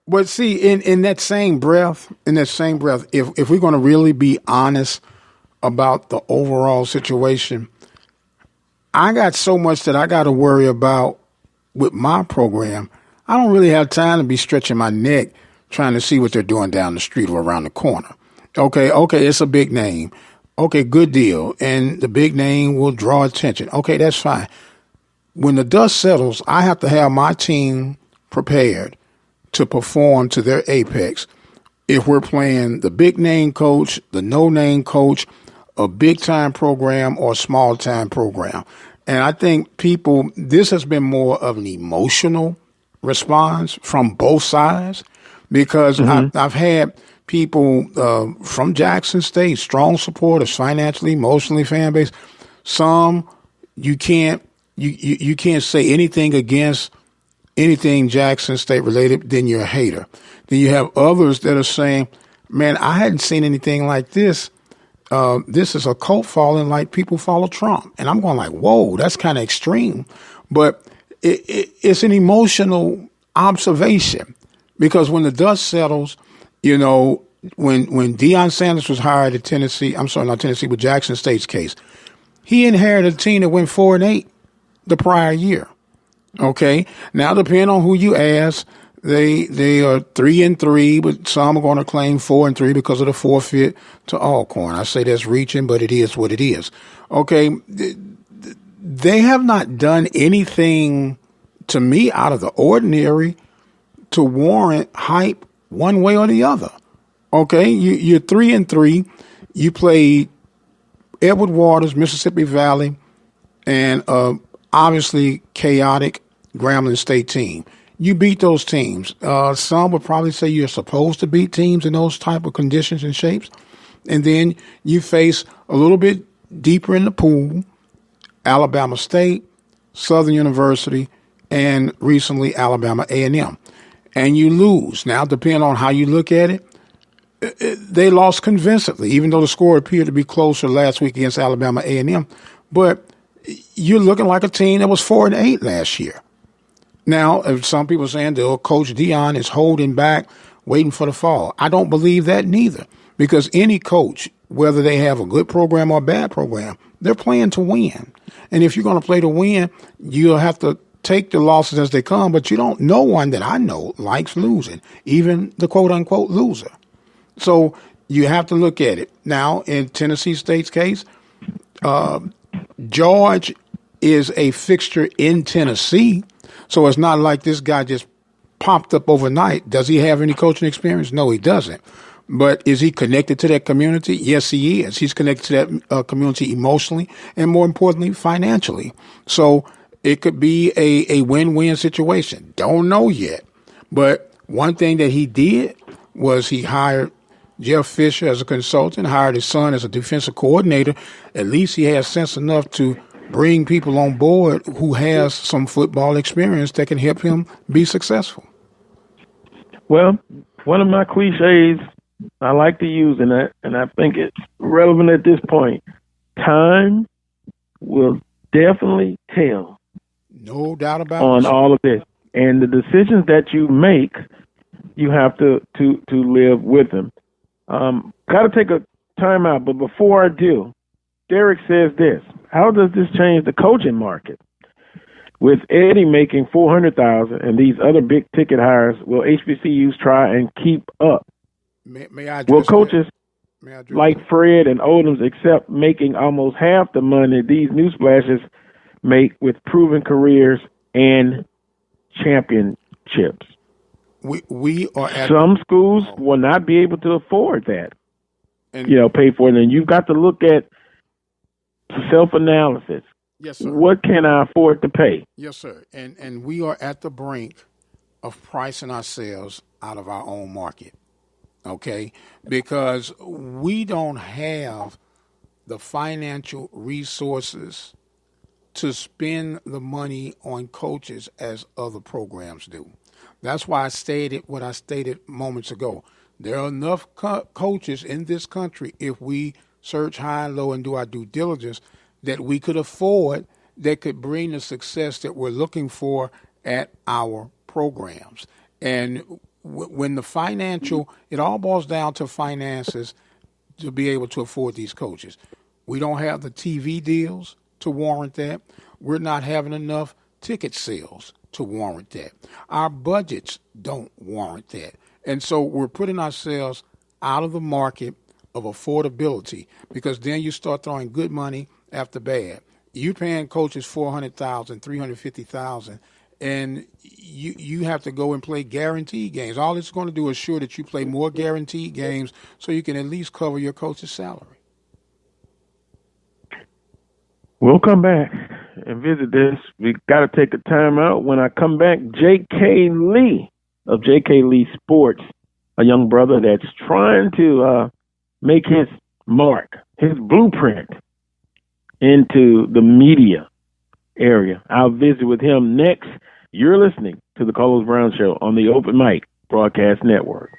But see, in that same breath, if we're going to really be honest about the overall situation, I got so much that I got to worry about with my program. I don't really have time to be stretching my neck trying to see what they're doing down the street or around the corner. Okay, it's a big name. Okay, good deal. And the big name will draw attention. Okay, that's fine. When the dust settles, I have to have my team prepared to perform to their apex. If we're playing the big name coach, the no name coach, a big time program or a small time program. And I think this has been more of an emotional response from both sides because I've had people from Jackson State, strong supporters, financially, emotionally, fan base. Some you can't say anything against anything Jackson State related, then you're a hater. Then you have others that are saying, man, I hadn't seen anything like this. This is a cult following like people follow Trump. And I'm going like, whoa, that's kind of extreme. But it's an emotional observation because when the dust settles, when Deion Sanders was hired at with Jackson State's case, he inherited a team that went 4-8 the prior year. Okay. Now, depending on who you ask, they are 3-3, but some are going to claim 4-3 because of the forfeit to Alcorn. I say that's reaching, but it is what it is. Okay. They have not done anything to me out of the ordinary to warrant hype one way or the other. Okay. You're 3-3. You played Edward Waters, Mississippi Valley, and obviously chaotic Grambling State team. You beat those teams. Some would probably say you're supposed to beat teams in those type of conditions and shapes. And then you face a little bit deeper in the pool, Alabama State, Southern University, and recently Alabama A&M. And you lose. Now, depending on how you look at it, they lost convincingly, even though the score appeared to be closer last week against Alabama A&M. But you're looking like a team that was 4-8 last year. Now, if some people are saying that Coach Deion is holding back, waiting for the fall. I don't believe that neither, because any coach, whether they have a good program or a bad program, they're playing to win. And if you're going to play to win, you'll have to take the losses as they come, but no one that I know likes losing, even the quote unquote loser. So you have to look at it. Now, in Tennessee State's case, George is a fixture in Tennessee. So it's not like this guy just popped up overnight. Does he have any coaching experience? No, he doesn't. But is he connected to that community? Yes, he is. He's connected to that community emotionally and, more importantly, financially. So it could be a win-win situation. Don't know yet. But one thing that he did was he hired Jeff Fisher as a consultant, hired his son as a defensive coordinator. At least he has sense enough to bring people on board who has some football experience that can help him be successful. Well, one of my cliches I like to use, and I think it's relevant at this point. Time will definitely tell. No doubt about it. On all of this. And the decisions that you make, you have to live with them. Got to take a time out, but before I do, Derek says this: how does this change the coaching market? With Eddie making $400,000 and these other big ticket hires, will HBCUs try and keep up? May I will coaches like Fred and Odoms accept making almost half the money these new splashes make with proven careers and championships? We are at some schools will not be able to afford that, and pay for it. And you've got to look at self-analysis. Yes, sir. What can I afford to pay? Yes, sir. And we are at the brink of pricing ourselves out of our own market, okay? Because we don't have the financial resources to spend the money on coaches as other programs do. That's why I stated what I stated moments ago. There are enough coaches in this country, if we search high and low and do our due diligence, that we could afford, that could bring the success that we're looking for at our programs. And when the financial, it all boils down to finances to be able to afford these coaches. We don't have the TV deals to warrant that. We're not having enough ticket sales to warrant that. Our budgets don't warrant that. And so we're putting ourselves out of the market of affordability, because then you start throwing good money after bad. You're paying coaches $400,000, $350,000, and you have to go and play guaranteed games. All it's going to do is ensure that you play more guaranteed games so you can at least cover your coach's salary. We'll come back and visit this. We got to take a time out. When I come back, J.K. Lee of J.K. Lee Sports, a young brother that's trying to make his mark, his blueprint into the media area. I'll visit with him next. You're listening to the Carlos Brown Show on the Open Mic Broadcast Network.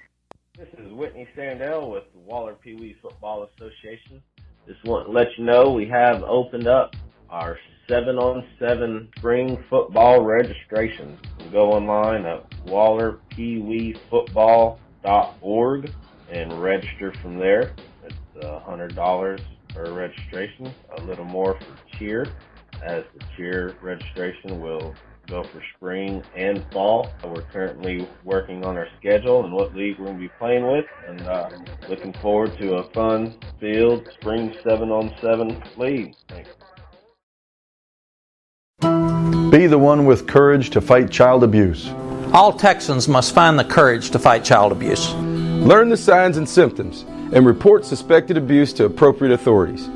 This is Whitney Sandell with the Waller Pee Wee Football Association. Just want to let you know we have opened up our 7-on-7 spring football registration. You can go online at wallerpeeweefootball.org and register from there. It's $100 for registration, a little more for cheer, as the cheer registration will go for spring and fall. We're currently working on our schedule and what league we're going to be playing with, and looking forward to a fun-filled spring 7-on-7 league. Thanks. Be the one with courage to fight child abuse. All Texans must find the courage to fight child abuse. Learn the signs and symptoms and report suspected abuse to appropriate authorities.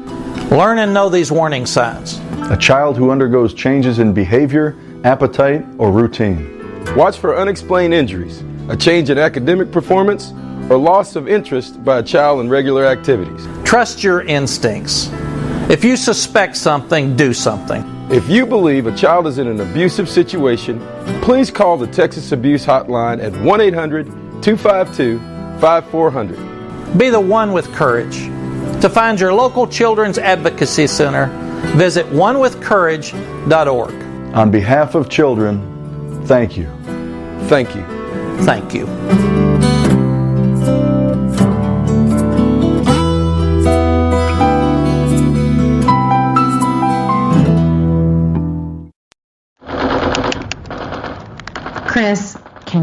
Learn and know these warning signs. A child who undergoes changes in behavior, appetite, or routine. Watch for unexplained injuries, a change in academic performance, or loss of interest by a child in regular activities. Trust your instincts. If you suspect something, do something. If you believe a child is in an abusive situation, please call the Texas Abuse Hotline at 1-800-252-5400. Be the one with courage. To find your local Children's Advocacy Center, visit onewithcourage.org. On behalf of children, thank you. Thank you. Thank you.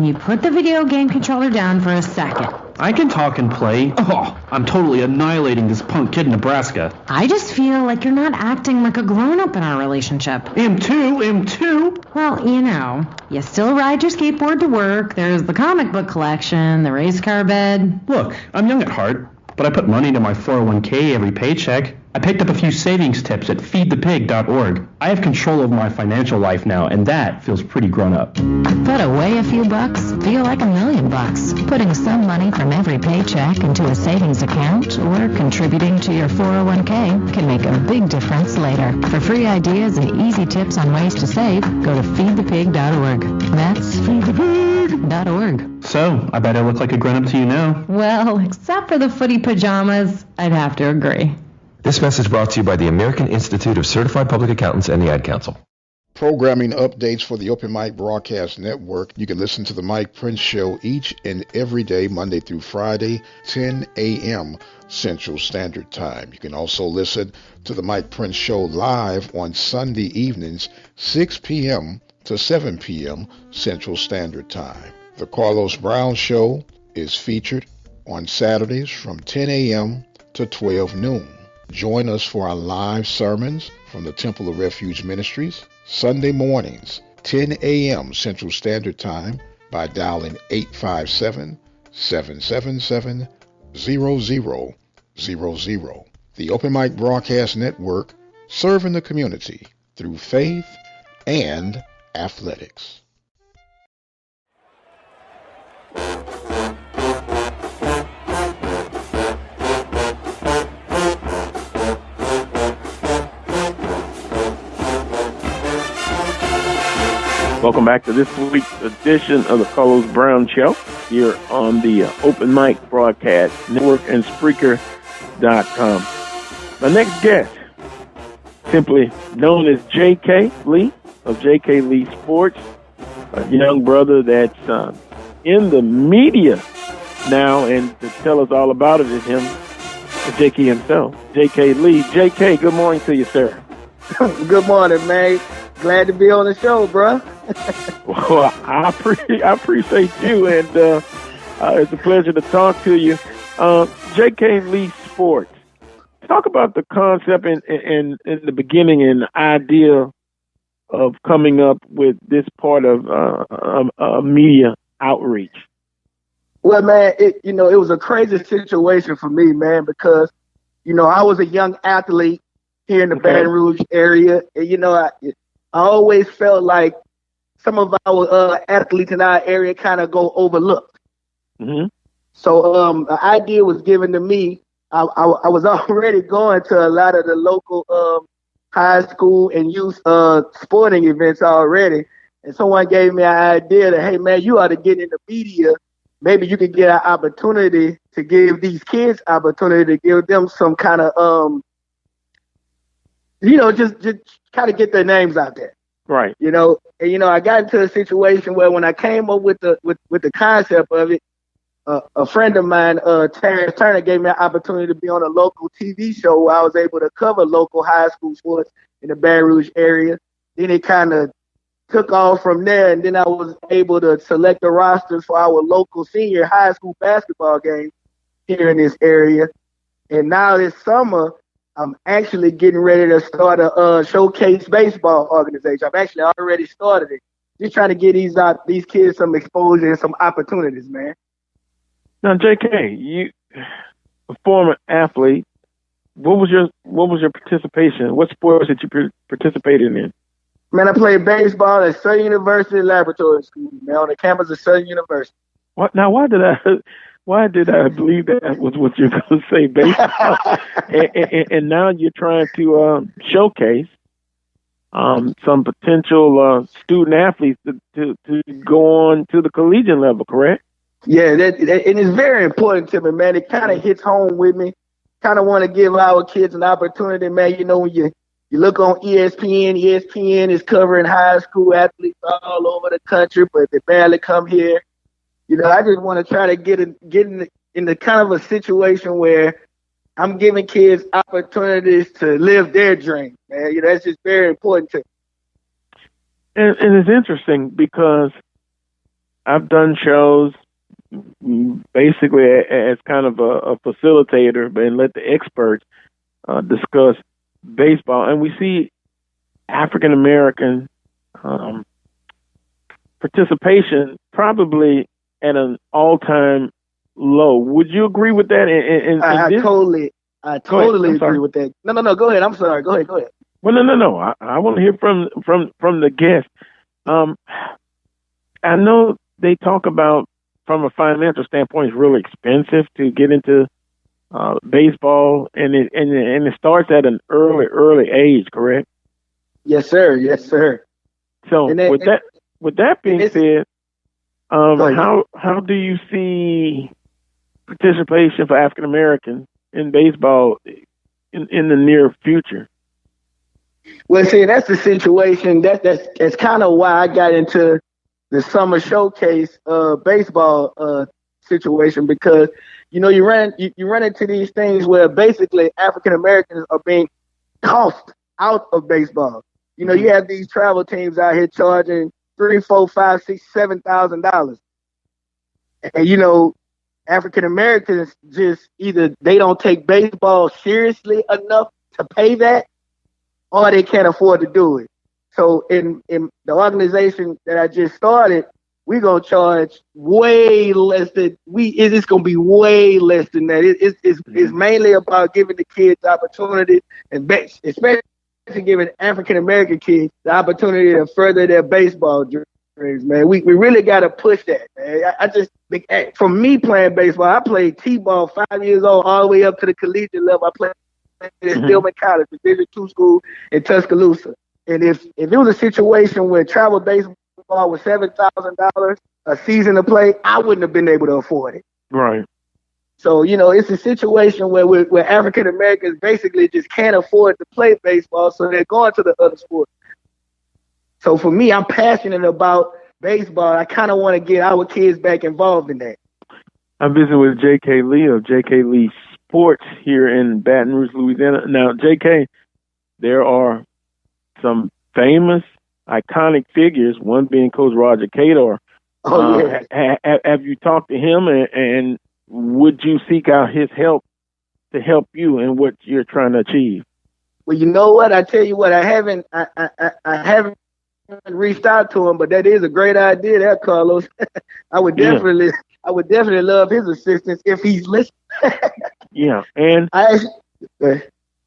you put the video game controller down for a second? I can talk and play. Oh, I'm totally annihilating this punk kid in Nebraska. I just feel like you're not acting like a grown-up in our relationship. Him too. Well, you still ride your skateboard to work. There's the comic book collection, the race car bed. Look, I'm young at heart, but I put money into my 401k every paycheck. I picked up a few savings tips at feedthepig.org. I have control over my financial life now, and that feels pretty grown up. Put away a few bucks, feel like $1 million. Putting some money from every paycheck into a savings account or contributing to your 401k can make a big difference later. For free ideas and easy tips on ways to save, go to feedthepig.org. That's feedthepig.org. So, I bet I look like a grown-up to you now. Well, except for the footy pajamas, I'd have to agree. This message brought to you by the American Institute of Certified Public Accountants and the Ad Council. Programming updates for the Open Mic Broadcast Network. You can listen to the Mike Prince Show each and every day, Monday through Friday, 10 a.m. Central Standard Time. You can also listen to the Mike Prince Show live on Sunday evenings, 6 p.m. to 7 p.m. Central Standard Time. The Carlos Brown Show is featured on Saturdays from 10 a.m. to 12 noon. Join us for our live sermons from the Temple of Refuge Ministries, Sunday mornings, 10 a.m. Central Standard Time by dialing 857-777-0000. The Open Mic Broadcast Network, serving the community through faith and athletics. Welcome back to this week's edition of the Carlos Brown Show here on the Open Mic Broadcast Network and Spreaker.com. My next guest, simply known as J.K. Lee of J.K. Lee Sports, a young brother that's in the media now, and to tell us all about it is him, J.K. himself, J.K. Lee. J.K., good morning to you, sir. Good morning, man. Glad to be on the show, bro. Well, I appreciate you, and it's a pleasure to talk to you. J.K. Lee Sports. Talk about the concept in the beginning and the idea of coming up with this part of media outreach. Well, man, it was a crazy situation for me, man, because, I was a young athlete here in the Baton Rouge area. And, I always felt like some of our athletes in our area kind of go overlooked. Mm-hmm. So the idea was given to me. I was already going to a lot of the local high school and youth sporting events already. And someone gave me an idea that, hey, man, you ought to get in the media. Maybe you could get an opportunity to give these kids opportunity to give them some kind of, just kind of get their names out there. Right. I got into a situation where when I came up with the concept of it, a friend of mine, Terrence Turner, gave me an opportunity to be on a local TV show where I was able to cover local high school sports in the Baton Rouge area. Then it kind of took off from there, and then I was able to select the rosters for our local senior high school basketball game here in this area. And now this summer, I'm actually getting ready to start a showcase baseball organization. I've actually already started it. Just trying to get these kids some exposure and some opportunities, man. Now, J.K., you a former athlete. What was your participation? What sports did you participated in? Man, I played baseball at Southern University Laboratory School, man, on the campus of Southern University. What? Now, why did I believe that was what you're going to say, baseball? and now you're trying to showcase some potential student athletes to go on to the collegiate level, correct? Yeah, it is very important to me, man. It kind of hits home with me. Kind of want to give our kids an opportunity, man. When you look on ESPN is covering high school athletes all over the country, but they barely come here. I just want to try to get in the kind of a situation where I'm giving kids opportunities to live their dream, man. That's just very important to me. And it's interesting because I've done shows basically as kind of a facilitator, and let the experts discuss baseball, and we see African American participation probably at an all-time low. Would you agree with that? I totally agree with that. No. Go ahead. I'm sorry. Go ahead. Well, no. I want to hear from the guest. I know they talk about, from a financial standpoint, it's really expensive to get into baseball, and it starts at an early age, correct? Yes, sir. So with that being said, how do you see participation for African Americans in baseball in the near future? Well, see, that's the situation. That's kind of why I got into the summer showcase baseball situation, because you run into these things where basically African Americans are being tossed out of baseball. You have these travel teams out here charging $3,000, $4,000, $5,000, $6,000, $7,000, and African Americans just either they don't take baseball seriously enough to pay that, or they can't afford to do it. So in the organization that I just started, we're gonna charge way less than it's gonna be way less than that. It's mainly about giving the kids opportunity, and especially giving African American kids the opportunity to further their baseball dreams. Man, we really got to push that. Man. From me playing baseball, I played t-ball 5 years old all the way up to the collegiate level. I played at Stillman College, the Division II school in Tuscaloosa. And if it was a situation where travel baseball was $7,000 a season to play, I wouldn't have been able to afford it. Right. So, it's a situation where African Americans basically just can't afford to play baseball, so they're going to the other sports. So for me, I'm passionate about baseball. I kind of want to get our kids back involved in that. I'm visiting with J.K. Lee of J.K. Lee Sports here in Baton Rouge, Louisiana. Now, J.K., there are some famous, iconic figures, one being Coach Roger Cador. Oh, yeah. Have you talked to him, and would you seek out his help to help you in what you're trying to achieve? Well, you know what? I tell you what, I haven't reached out to him, but that is a great idea there, Carlos. I would definitely love his assistance if he's listening. Yeah, and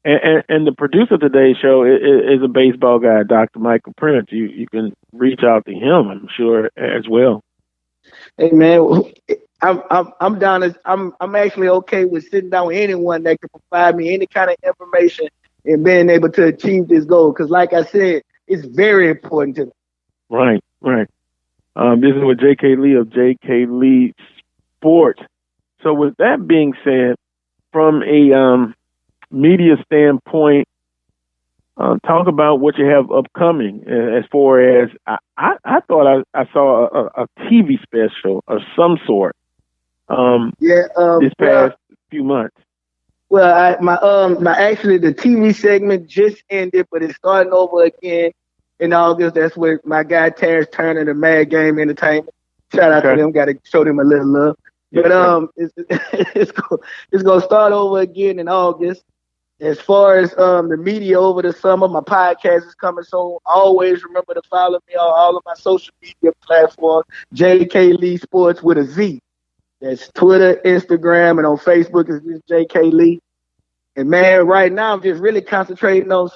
the producer of today's show is a baseball guy, Dr. Michael Prince. You can reach out to him, I'm sure, as well. Hey man, I'm down. I'm actually okay with sitting down with anyone that can provide me any kind of information and being able to achieve this goal. Because, like I said, it's very important to me. Right. This is with J.K. Lee of J.K. Lee Sports. So, with that being said, from a media standpoint, talk about what you have upcoming. As far as I thought I saw a TV special of some sort. This past few months. Well, my actually the TV segment just ended, but it's starting over again in August. That's with my guy Terrence Turner, the Mad Game Entertainment. Shout out to them. Got to show them a little love. But it's gonna start over again in August. As far as the media over the summer, my podcast is coming soon. Always remember to follow me on all of my social media platforms. JK Lee Sports with a Z. That's Twitter, Instagram, and on Facebook is just J.K. Lee. And, man, right now I'm just really concentrating on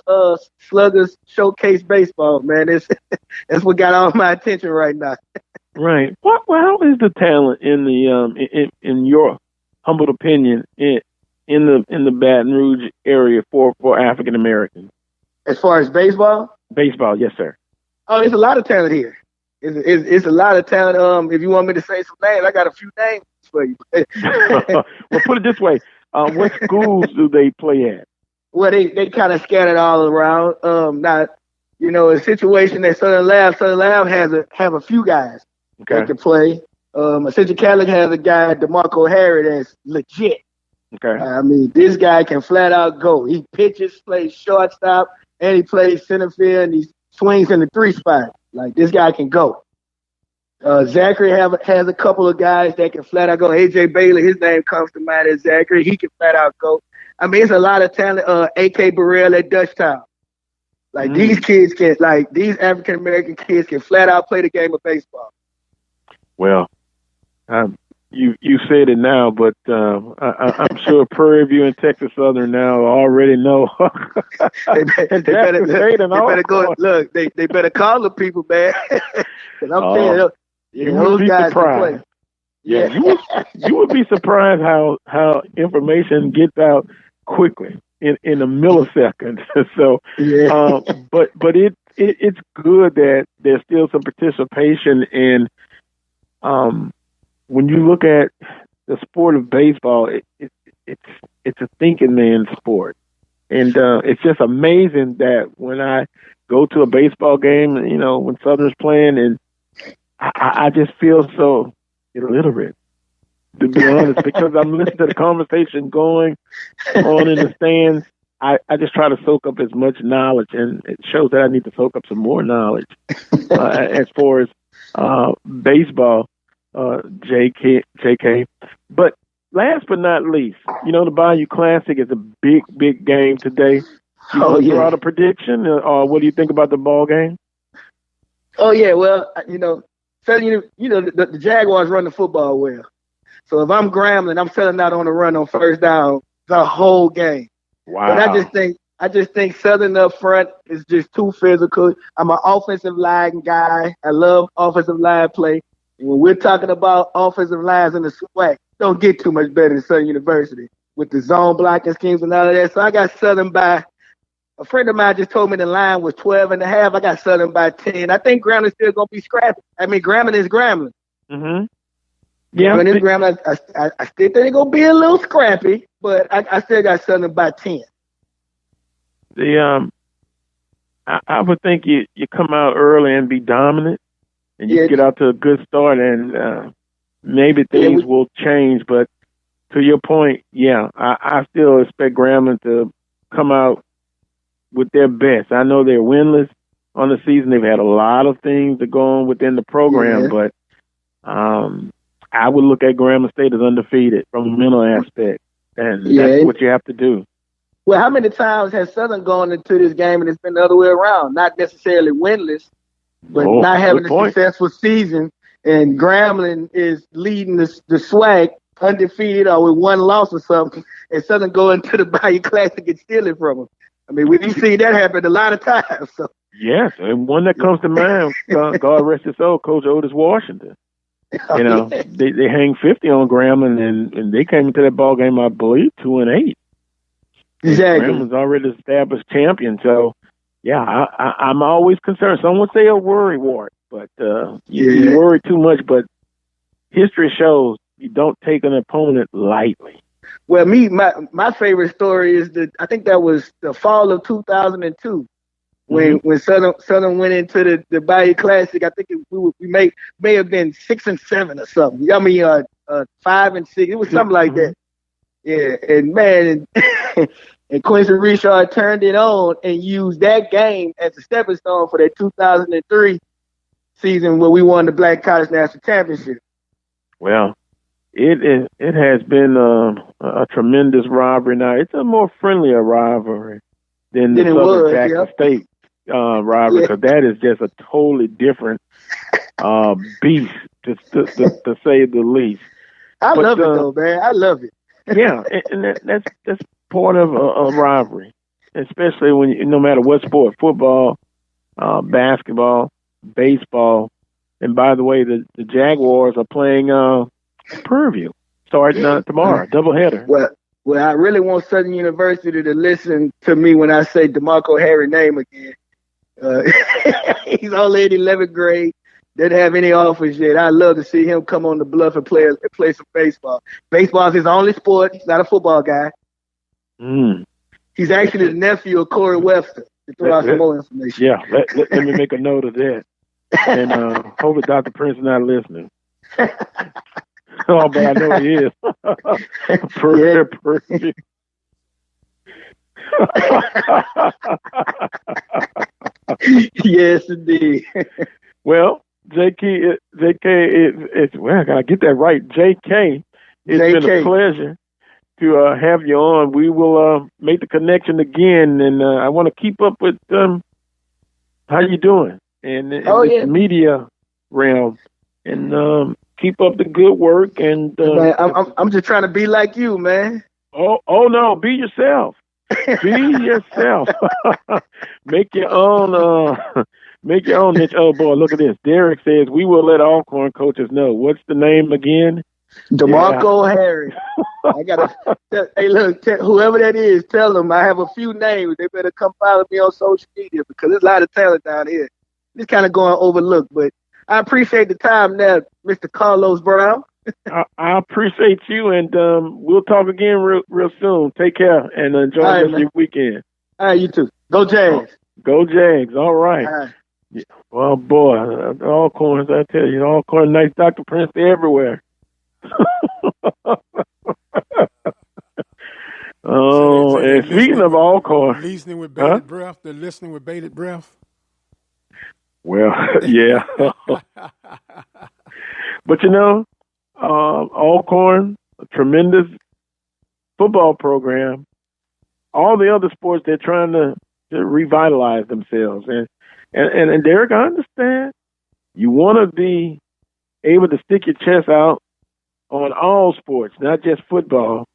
Sluggers Showcase Baseball, man. That's what got all my attention right now. Right. Well, how is the talent in the in your humble opinion in the Baton Rouge area for African Americans? As far as baseball? Baseball, yes, sir. Oh, there's a lot of talent here. It's a lot of talent. If you want me to say some names, I got a few names for you. Well, put it this way: what schools do they play at? Well, they kind of scattered all around. Now, a situation that Southern Lab have a few guys that can play. Central Catholic has a guy, DeMarco Harry, that's legit. Okay. I mean, this guy can flat out go. He pitches, plays shortstop, and he plays center field, and he swings in the 3 spot. Like, this guy can go. Zachary has a couple of guys that can flat out go. AJ Bailey, his name comes to mind as Zachary. He can flat out go. I mean, it's a lot of talent. AK Burrell at Dutchtown. Like these kids these African American kids can flat out play the game of baseball. Well, you said it now, but I'm sure Prairie View and Texas Southern now already know. they better go. Look, they better call the people, man. Because I'm telling you, those guys can play. Yeah, you would be surprised how information gets out quickly in a millisecond. So, but it's good that there's still some participation in. When you look at the sport of baseball, it's a thinking man's sport, and it's just amazing that when I go to a baseball game, when Southern's playing, and I just feel so illiterate, to be honest, because I'm listening to the conversation going on in the stands. I just try to soak up as much knowledge, and it shows that I need to soak up some more knowledge as far as baseball. JK. But last but not least, the Bayou Classic is a big game today. You throw out a prediction, or what do you think about the ball game? Oh yeah, well, the Jaguars run the football well. So if I'm Grambling, I'm selling out on the run on first down the whole game. Wow. But I just think Southern up front is just too physical. I'm an offensive line guy. I love offensive line play. When we're talking about offensive lines in the SWAC, don't get too much better than Southern University with the zone blocking schemes and all of that. So I got Southern by, a friend of mine just told me the line was 12.5. I got Southern by 10. I think Grambling's still going to be scrappy. I mean, Grambling is Grambling. Mm-hmm. Yeah. When it's Grambling, I still think it's going to be a little scrappy, but I still got Southern by 10. I would think you come out early and be dominant. And you get out to a good start, and maybe things will change. But to your point, I still expect Grambling to come out with their best. I know they're winless on the season. They've had a lot of things to go on within the program, but I would look at Grambling State as undefeated from a mental aspect, and that's what you have to do. Well, how many times has Southern gone into this game and it's been the other way around? Not necessarily winless, but not having a successful season, and Grambling is leading the SWAC undefeated or with one loss or something, and Southern go into the Bayou Classic and steal it from them. I mean, we've seen that happen a lot of times. So. Yes, and one that comes to mind, God rest his soul, Coach Otis Washington. They hang 50 on Grambling, and they came into that ball game, I believe, 2-8. Exactly. Grambling's already established champion, so. Yeah, I'm always concerned. Some would say a worry wart, but you worry too much. But history shows you don't take an opponent lightly. Well, my favorite story is I think that was the fall of 2002 when Southern went into the Bayou Classic. I think we may have been 6-7 or something. I mean, 5-6. It was something like that. Yeah, and man. And Quincy Richard turned it on and used that game as a stepping stone for that 2003 season where we won the Black College National Championship. Well, it has been a tremendous rivalry. Now, it's a more friendlier rivalry than the Southern Jackson State rivalry, because that is just a totally different beast, to say the least. I love it, though, man. I love it. Yeah, and that's part of a rivalry, especially when no matter what sport, football, basketball, baseball, and by the way, the Jaguars are playing Prairie View starting tomorrow, doubleheader. Well, I really want Southern University to listen to me when I say DeMarco Harry name again. He's only in 11th grade. Didn't have any offers yet. I'd love to see him come on the bluff and play some baseball. Baseball is his only sport. He's not a football guy. He's actually the nephew of Corey Webster. To throw out some more information. Yeah, let me make a note of that. And hopefully Dr. Prince is not listening. Oh, but I know he is. Perfect. Yes, indeed. Well, well, I gotta get that right. JK, it's been a pleasure to have you on. We will make the connection again, and I want to keep up with how you doing in the media realm, and keep up the good work. And man, I'm just trying to be like you, man. Oh no, be yourself. Be yourself. Make your own. Make your own niche. Oh boy, look at this. Derek says we will let Alcorn coaches know. What's the name again? DeMarco Harris. I gotta. Hey, look, whoever that is, tell them I have a few names. They better come follow me on social media because there's a lot of talent down here. It's kind of going overlooked, but I appreciate the time now, Mr. Carlos Brown. I appreciate you, and we'll talk again real soon. Take care and enjoy the rest of your weekend. All right, you too. Go Jags. Go Jags. All right. All right. Yeah. Well, boy, Alcorns, I tell you, Alcorn, nice Dr. Prince, they're everywhere. Oh, and speaking of Alcorn. Listening with bated breath. They're listening with bated breath. Well, yeah. But you know, Alcorn, a tremendous football program. All the other sports, they're trying to revitalize themselves. And Derek, I understand. You want to be able to stick your chest out on all sports, not just football.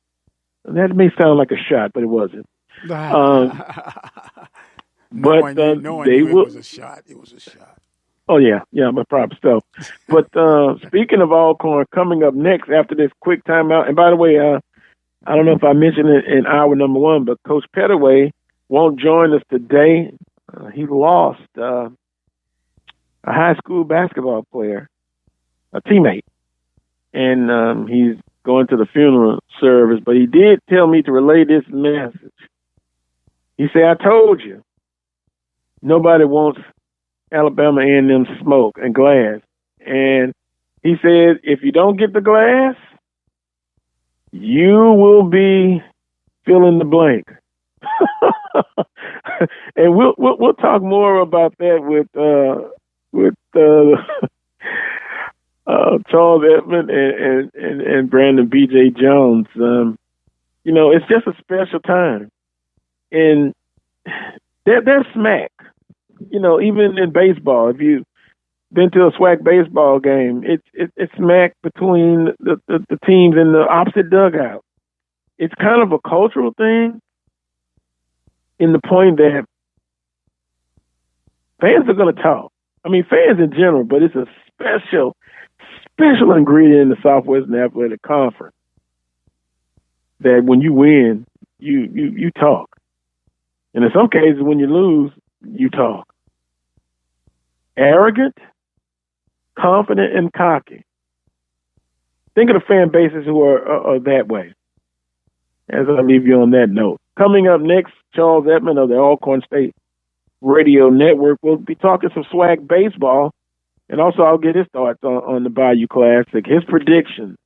And that may sound like a shot, but it wasn't. Knowing they will. It was a shot. It was a shot. Oh yeah, my props. So, but speaking of Alcorn, coming up next after this quick timeout. And by the way, I don't know if I mentioned it in hour number one, but Coach Pettaway won't join us today. He lost a high school basketball player, a teammate, and he's going to the funeral service. But he did tell me to relay this message. He said, "I told you, nobody wants Alabama A&M smoke and glass." And he said, if you don't get the glass, you will be fill in the blank. And we'll talk more about that with Charles Edmond and Brandon B.J. Jones. You know, it's just a special time, and they're smack. You know, even in baseball, if you've been to a SWAC baseball game, it's smack between the teams in the opposite dugout. It's kind of a cultural thing in the point that fans are going to talk. I mean, fans in general, but it's a special ingredient in the Southwestern Athletic Conference that when you win, you talk. And in some cases, when you lose, you talk. Arrogant, confident, and cocky. Think of the fan bases who are that way. As I leave you on that note. Coming up next, Charles Edmond of the Alcorn State Radio Network. We'll be talking some SWAC baseball, and also I'll get his thoughts on the Bayou Classic, his prediction.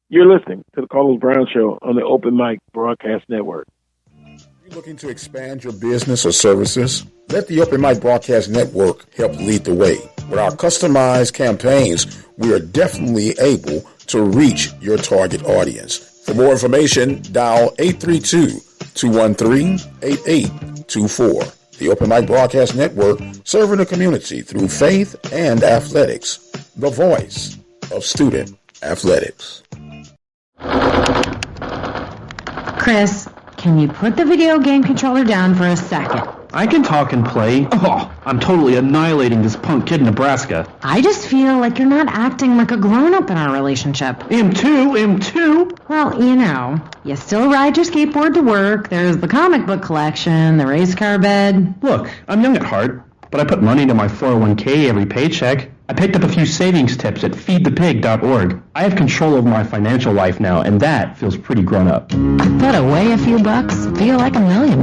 You're listening to the Carlos Brown Show on the Open Mic Broadcast Network. Looking to expand your business or services? Let the Open Mic Broadcast Network help lead the way. With our customized campaigns, we are definitely able to reach your target audience. For more information, dial 832-213-8824. The Open Mic Broadcast Network, serving the community through faith and athletics. The voice of student athletics. Chris, can you put the video game controller down for a second? I can talk and play. Oh, I'm totally annihilating this punk kid in Nebraska. I just feel like you're not acting like a grown-up in our relationship. Him too. Well, you know, you still ride your skateboard to work, there's the comic book collection, the race car bed. Look, I'm young at heart, but I put money into my 401k every paycheck. I picked up a few savings tips at feedthepig.org. I have control over my financial life now, and that feels pretty grown up. Put away a few bucks, feel like $1 million.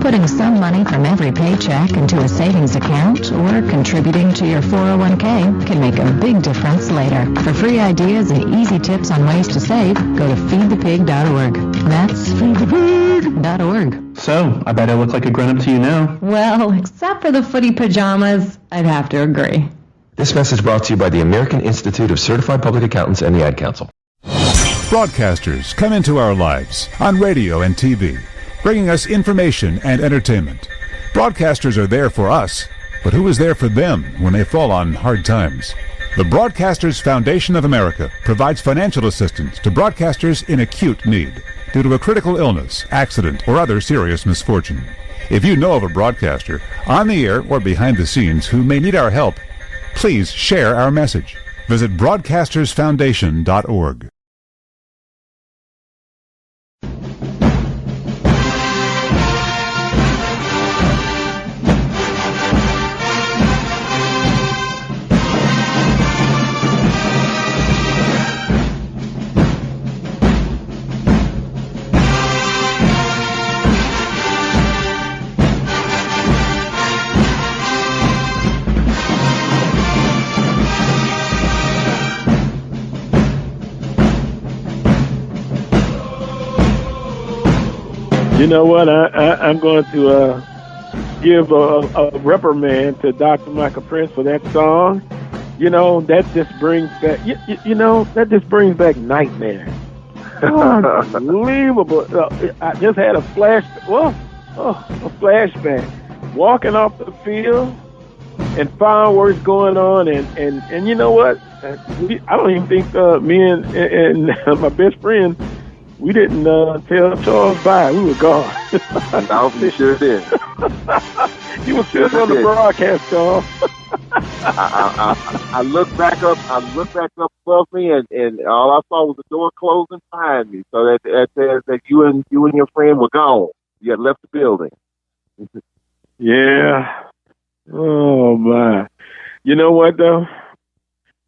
Putting some money from every paycheck into a savings account or contributing to your 401k can make a big difference later. For free ideas and easy tips on ways to save, go to feedthepig.org. That's feedthepig.org. So, I bet I look like a grown-up to you now. Well, except for the footy pajamas, I'd have to agree. This message brought to you by the American Institute of Certified Public Accountants and the Ad Council. Broadcasters come into our lives on radio and TV, bringing us information and entertainment. Broadcasters are there for us, but who is there for them when they fall on hard times? The Broadcasters Foundation of America provides financial assistance to broadcasters in acute need due to a critical illness, accident, or other serious misfortune. If you know of a broadcaster on the air or behind the scenes who may need our help, please share our message. Visit broadcastersfoundation.org. You know what? I'm going to give a reprimand to Dr. Michael Prince for that song. You know, that just brings back, that just brings back nightmares. Unbelievable. I just had a flashback. Walking off the field and fireworks going on. And you know what? I don't even think me and my best friend, we didn't tell Charles bye. We were gone. No, we sure did. He was sitting on the broadcast, Charles. I looked back up above me, and all I saw was the door closing behind me. So that says that you and your friend were gone. You had left the building. Yeah. Oh my. You know what though?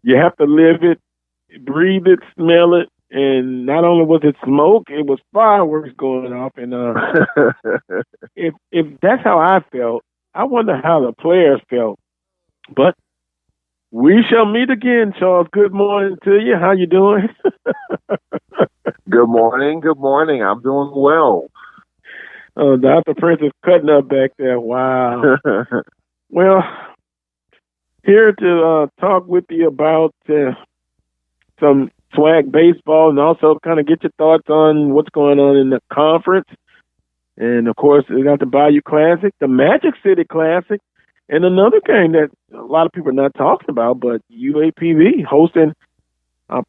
You have to live it, breathe it, smell it. And not only was it smoke, it was fireworks going off. And if that's how I felt, I wonder how the players felt. But we shall meet again, Charles. Good morning to you. How you doing? Good morning. Good morning. I'm doing well. Oh, Dr. Prince is cutting up back there. Wow. Well, here to talk with you about some swag baseball and also kind of get your thoughts on what's going on in the conference. And, of course, we got the Bayou Classic, the Magic City Classic, and another game that a lot of people are not talking about, but UAPB hosting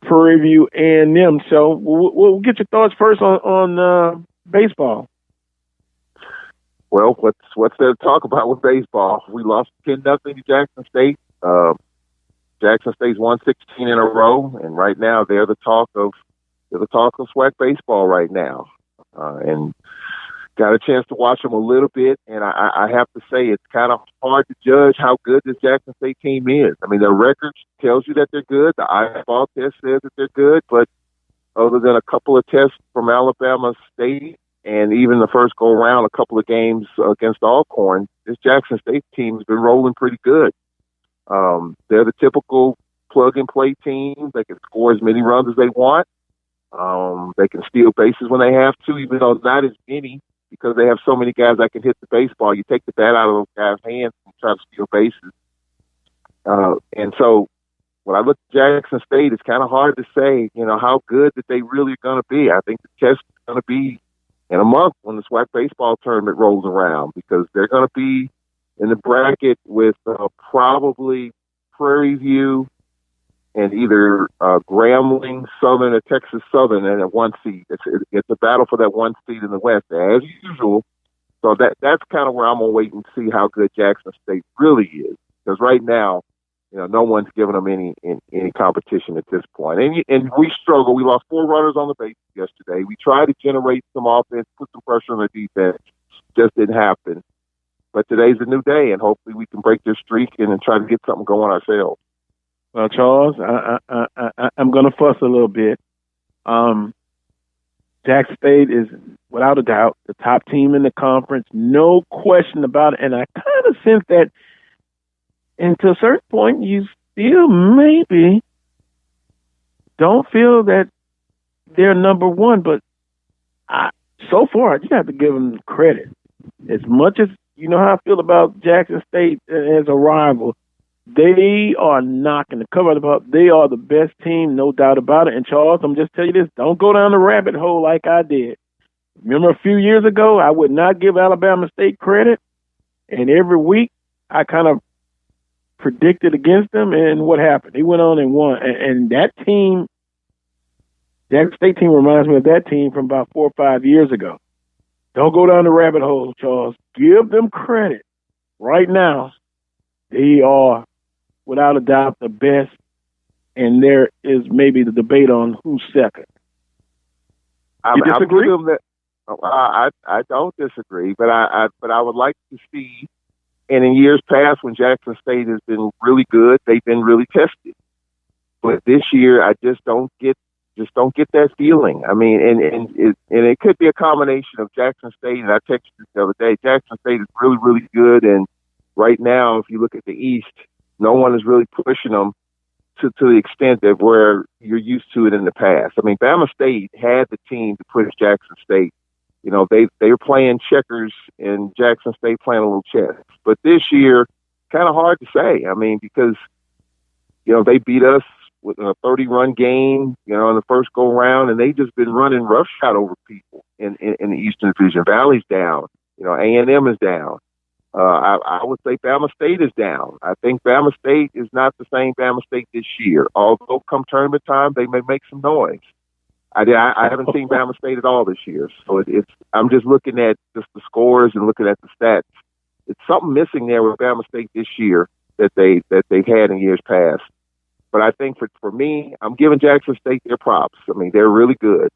Prairie View A&M. So we'll get your thoughts first on baseball. Well, what's there to talk about with baseball? We lost 10-0 to Jackson State. Jackson State's won 16 in a row, and right now they're the talk of SWAC baseball right now. And got a chance to watch them a little bit, and I have to say it's kind of hard to judge how good this Jackson State team is. I mean, their record tells you that they're good. The eyeball test says that they're good, but other than a couple of tests from Alabama State and even the first go around, a couple of games against Alcorn, this Jackson State team has been rolling pretty good. They're the typical plug-and-play team. They can score as many runs as they want. They can steal bases when they have to, even though not as many, because they have so many guys that can hit the baseball. You take the bat out of those guys' hands and try to steal bases. And so when I look at Jackson State, it's kind of hard to say, how good that they really are going to be. I think the test is going to be in a month when the SWAC baseball tournament rolls around, because they're going to be in the bracket with probably Prairie View and either Grambling, Southern, or Texas Southern, and at one seed. It's a battle for that one seed in the West, as usual. So that's kind of where I'm going to wait and see how good Jackson State really is, because right now, no one's giving them any competition at this point. And we struggle. We lost 4 runners on the base yesterday. We tried to generate some offense, put some pressure on the defense. Just didn't happen. But today's a new day, and hopefully we can break this streak and try to get something going ourselves. Well, Charles, I'm going to fuss a little bit. Jackson State is, without a doubt, the top team in the conference. No question about it. And I kind of sense that, and to a certain point, you still maybe don't feel that they're number one. But so far, you have to give them credit. As much as you know how I feel about Jackson State as a rival, They are knocking the cover up. They are the best team, no doubt about it. And Charles, I'm just telling you this, don't go down the rabbit hole like I did. Remember a few years ago, I would not give Alabama State credit. And every week, I kind of predicted against them. And what happened? They went on and won. And that team, Jackson State team reminds me of that team from about 4 or 5 years ago. Don't go down the rabbit hole, Charles. Give them credit. Right now, they are, without a doubt, the best, and there is maybe the debate on who's second. You disagree? I don't disagree, but I would like to see, and in years past when Jackson State has been really good, they've been really tested. But this year, I just don't get that feeling. I mean, and it could be a combination of Jackson State, and I texted you the other day, Jackson State is really, really good, and right now, if you look at the East, no one is really pushing them to the extent of where you're used to it in the past. I mean, Bama State had the team to push Jackson State. You know, they were playing checkers and Jackson State playing a little chess. But this year, kind of hard to say. I mean, because, you know, they beat us with a 30-run game, you know, in the first go-round, and they just been running roughshod over people in the Eastern Division. Valley's down. You know, A&M is down. I would say Bama State is down. I think Bama State is not the same Bama State this year. Although come tournament time, they may make some noise. I haven't seen Bama State at all this year. So I'm just looking at just the scores and looking at the stats. It's something missing there with Bama State this year that they've had in years past. But I think for me, I'm giving Jackson State their props. I mean, they're really good.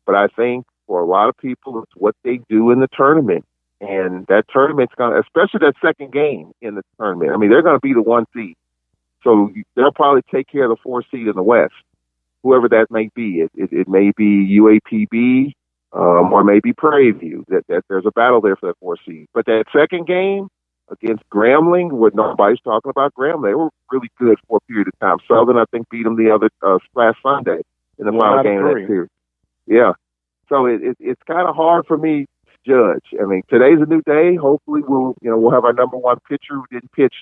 But I think for a lot of people, it's what they do in the tournament. And that tournament's going to, especially that second game in the tournament, I mean, they're going to be the 1 seed. So they'll probably take care of the 4 seed in the West, whoever that may be. It may be UAPB or maybe Prairie View. That there's a battle there for that 4 seed. But that second game against Grambling, where nobody's talking about Grambling, they were really good for a period of time. Southern, I think, beat them the other last Sunday in the final game of that series. Yeah. So it's kind of hard for me judge. I mean, today's a new day. Hopefully we'll have our number one pitcher who didn't pitch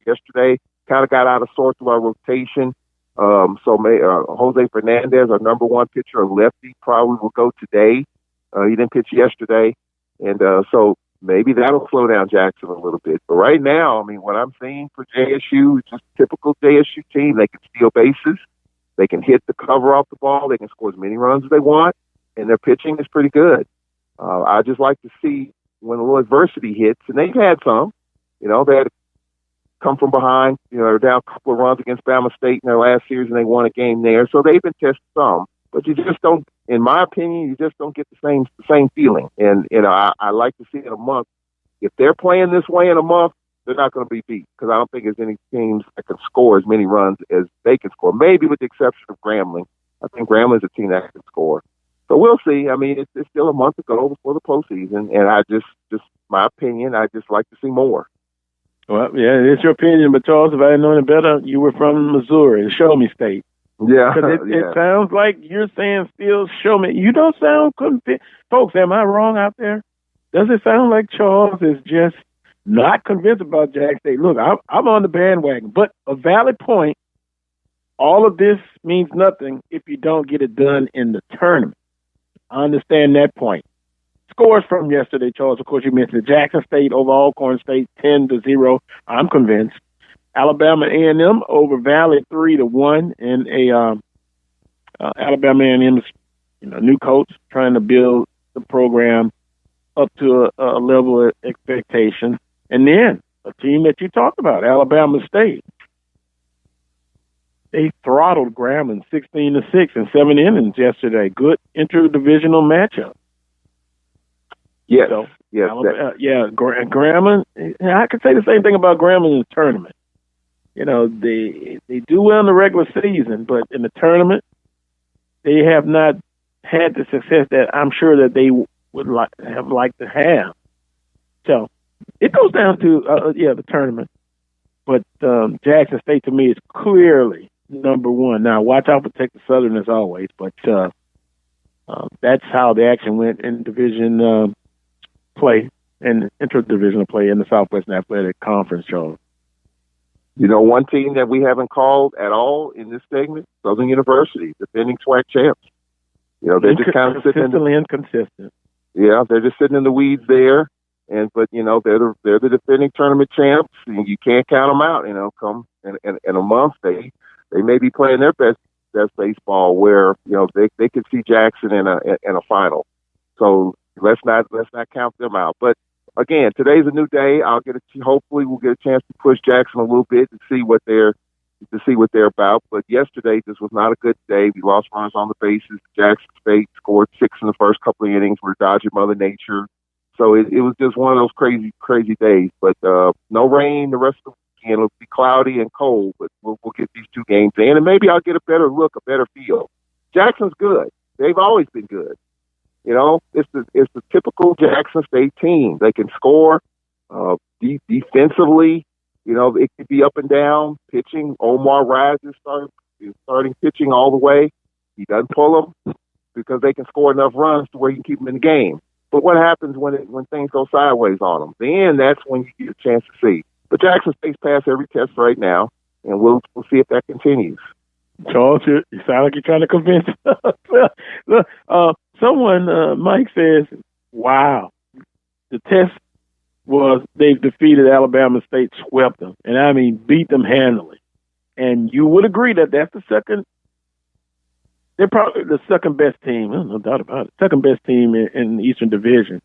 yesterday, kind of got out of sorts with our rotation. Jose Fernandez, our number one pitcher, a lefty, probably will go today. He didn't pitch yesterday. And so maybe that'll slow down Jackson a little bit. But right now, I mean, what I'm seeing for JSU is just a typical JSU team. They can steal bases. They can hit the cover off the ball. They can score as many runs as they want. And their pitching is pretty good. I just like to see when a little adversity hits, and they've had some, you know, they had to come from behind, you know, they're down a couple of runs against Bama State in their last series, and they won a game there. So they've been tested some, but you just don't, in my opinion, you just don't get the same feeling. And, you know, I like to see in a month, if they're playing this way in a month, they're not going to be beat, because I don't think there's any teams that can score as many runs as they can score, maybe with the exception of Grambling. I think Grambling's a team that can score. So we'll see. I mean, it's still a month to go before the postseason, and I just my opinion, I just like to see more. Well, yeah, it's your opinion, but Charles, if I had known it better, you were from Missouri, the Show Me State. Yeah, it sounds like you're saying still show me. You don't sound convinced. Folks, am I wrong out there? Does it sound like Charles is just not convinced about Jack State? Look, I'm on the bandwagon, but a valid point. All of this means nothing if you don't get it done in the tournament. I understand that point. Scores from yesterday, Charles. Of course, you mentioned Jackson State over Alcorn State, 10-0. I'm convinced. Alabama A&M over Valley 3-1, and Alabama A&M's new coach trying to build the program up to a level of expectation. And then a team that you talked about, Alabama State. They throttled Grambling 16-6 in 7 innings yesterday. Good interdivisional matchup. Yes, so, yes. Grambling. I could say the same thing about Grambling in the tournament. You know, they do well in the regular season, but in the tournament, they have not had the success that I'm sure that they would have liked to have. So it goes down to the tournament. But Jackson State to me is clearly number one. Now, watch out for Texas Southern as always, but that's how the action went in division play and interdivisional play in the Southwestern Athletic Conference, Charles. You know, one team that we haven't called at all in this segment, Southern University, defending SWAC champs. You know, they're just kind of sitting consistently inconsistent. Yeah, they're just sitting in the weeds there, but you know they're the defending tournament champs, and you can't count them out. You know, come in a month they may be playing their best baseball, where you know they could see Jackson in a final. So let's not count them out. But again, today's a new day. Hopefully we'll get a chance to push Jackson a little bit and see what they're about. But yesterday, this was not a good day. We lost runners on the bases. Jackson State scored 6 in the first couple of innings. We're dodging Mother Nature. So it was just one of those crazy days. But no rain the rest of the weekend. It'll be cloudy and cold, but we'll get these 2 games in, and maybe I'll get a better look, a better feel. Jackson's good. They've always been good. You know, it's the typical Jackson State team. They can score defensively. You know, it could be up and down. Pitching, Omar Rise is starting pitching all the way. He doesn't pull them because they can score enough runs to where you can keep them in the game. But what happens when things go sideways on them? Then that's when you get a chance to see. But Jackson State's passed every test right now, and we'll see if that continues. Charles, you sound like you're trying to convince us. Look, someone, Mike says, wow, the test was they've defeated Alabama State, swept them, and I mean beat them handily. And you would agree that that's they're probably the second best team, no doubt about it, second best team in the Eastern Division.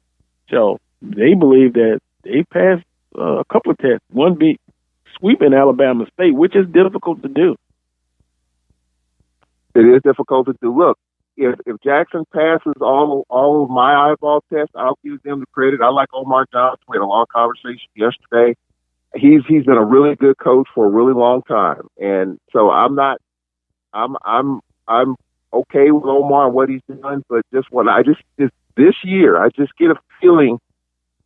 So they believe that they passed a couple of tests, one beat sweeping Alabama State, which is difficult to do. It is difficult to do. Look, if Jackson passes all of my eyeball tests, I'll give them the credit. I like Omar Johnson. We had a long conversation yesterday. He's been a really good coach for a really long time, and so I'm okay with Omar and what he's done. But this year, I just get a feeling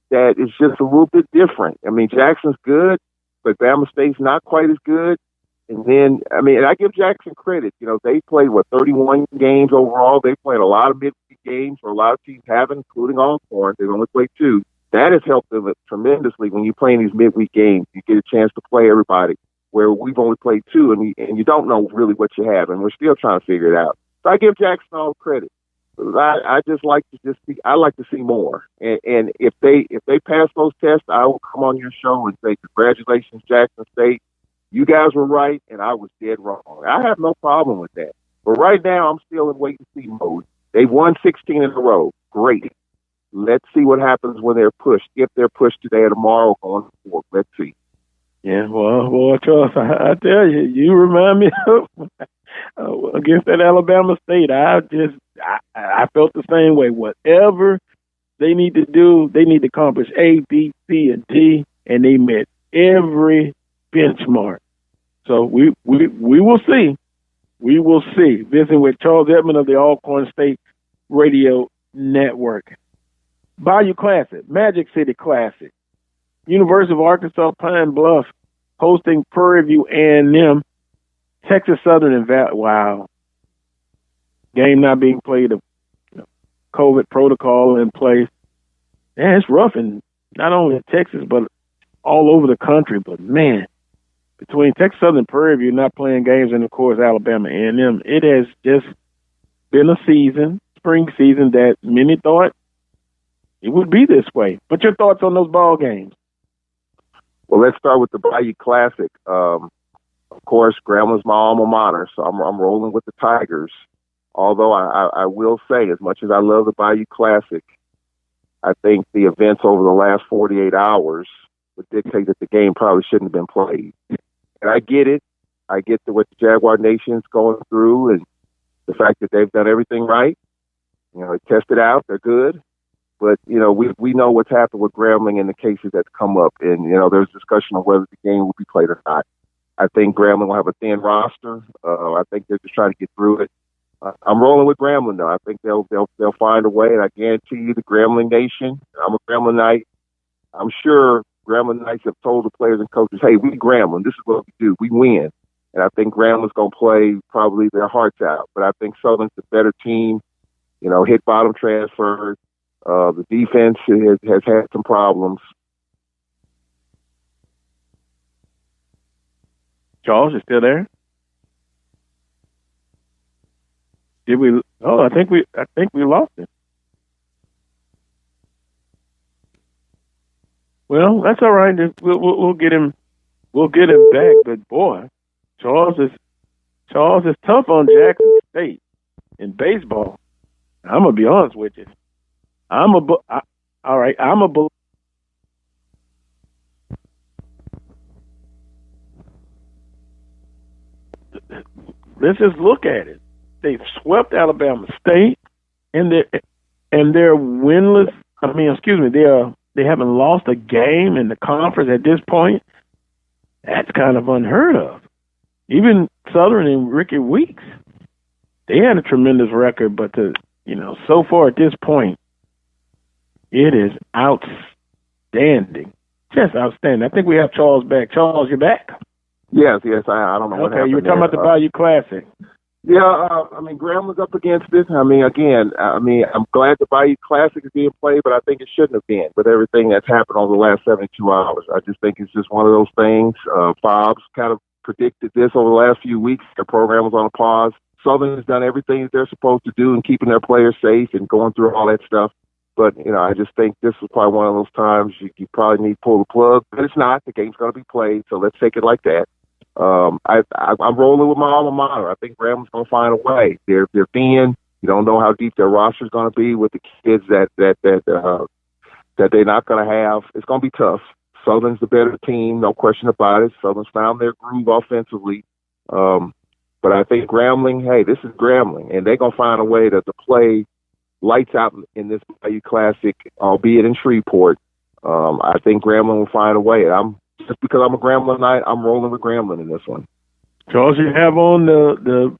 that it's just a little bit different. I mean, Jackson's good, but Bama State's not quite as good. And then, I mean, and I give Jackson credit. You know, they played, 31 games overall. They played a lot of midweek games, or a lot of teams haven't, including Alcorn. They've only played 2. That has helped them tremendously when you play in these midweek games. You get a chance to play everybody, where we've only played 2, and you don't know really what you have, and we're still trying to figure it out. So I give Jackson all credit. I just like to I like to see more. And if they pass those tests, I will come on your show and say, congratulations, Jackson State. You guys were right, and I was dead wrong. I have no problem with that. But right now, I'm still in wait-and-see mode. They've won 16 in a row. Great. Let's see what happens when they're pushed. If they're pushed today or tomorrow going forward. Let's see. Yeah, well, Charles, I tell you, you remind me of against that Alabama State. I felt the same way. Whatever they need to do, they need to accomplish A, B, C, and D, and they met every benchmark. So we will see. We will see. Visiting with Charles Edmond of the Alcorn State Radio Network. Bayou Classic, Magic City Classic, University of Arkansas Pine Bluff hosting Prairie View A&M, Texas Southern and wow. Game not being played, COVID protocol in place. Man, it's rough in not only in Texas, but all over the country. But, man, between Texas Southern and Prairie View not playing games and, of course, Alabama A&M, it has just been a spring season that many thought it would be this way. What's your thoughts on those ball games? Well, let's start with the Bayou Classic. Of course, Gramblin's my alma mater, so I'm rolling with the Tigers. Although I will say, as much as I love the Bayou Classic, I think the events over the last 48 hours would dictate that the game probably shouldn't have been played. And I get it. I get what the Jaguar Nation's going through and the fact that they've done everything right. You know, they tested out. They're good. But, you know, we know what's happened with Grambling and the cases that's come up. And, you know, there's discussion on whether the game will be played or not. I think Grambling will have a thin roster. I think they're just trying to get through it. I'm rolling with Grambling, though. I think they'll find a way, and I guarantee you the Grambling Nation, I'm a Grambling-Knight. I'm sure Grambling Knights have told the players and coaches, hey, we Grambling. This is what we do. We win. And I think Grambling's going to play probably their hearts out. But I think Southern's a better team. You know, hit bottom transfers. The defense has had some problems. Charles, you still there? Did we? Oh, I think we lost him. Well, that's all right. We'll get him. We'll get him back. But boy, Charles is tough on Jackson State in baseball. I'm gonna be honest with you. All right. Let's just look at it. They've swept Alabama State, and they're winless. They haven't lost a game in the conference at this point. That's kind of unheard of. Even Southern and Ricky Weeks, they had a tremendous record, but so far at this point, it is outstanding, just outstanding. I think we have Charles back. Charles, you back? Yes. I don't know what happened. Okay, you were talking about the Bayou Classic. Yeah, Gramblin's up against it. I'm glad the Bayou Classic is being played, but I think it shouldn't have been with everything that's happened over the last 72 hours. I just think it's just one of those things. Bob's kind of predicted this over the last few weeks. Their program was on a pause. Southern has done everything that they're supposed to do in keeping their players safe and going through all that stuff. But, I just think this was probably one of those times you probably need to pull the plug. But it's not. The game's going to be played, so let's take it like that. I'm rolling with my alma mater. I think Gramblin's going to find a way. They're thin. You don't know how deep their roster is going to be with the kids that they're not going to have. It's going to be tough. Southern's the better team, no question about it. Southern's found their groove offensively. But I think Grambling, hey, this is Grambling, and they're going to find a way to play lights out in this Bayou Classic, albeit in Shreveport. I think Grambling will find a way. Just because I'm a Grambling night, I'm rolling with Grambling in this one. Charles, you have on the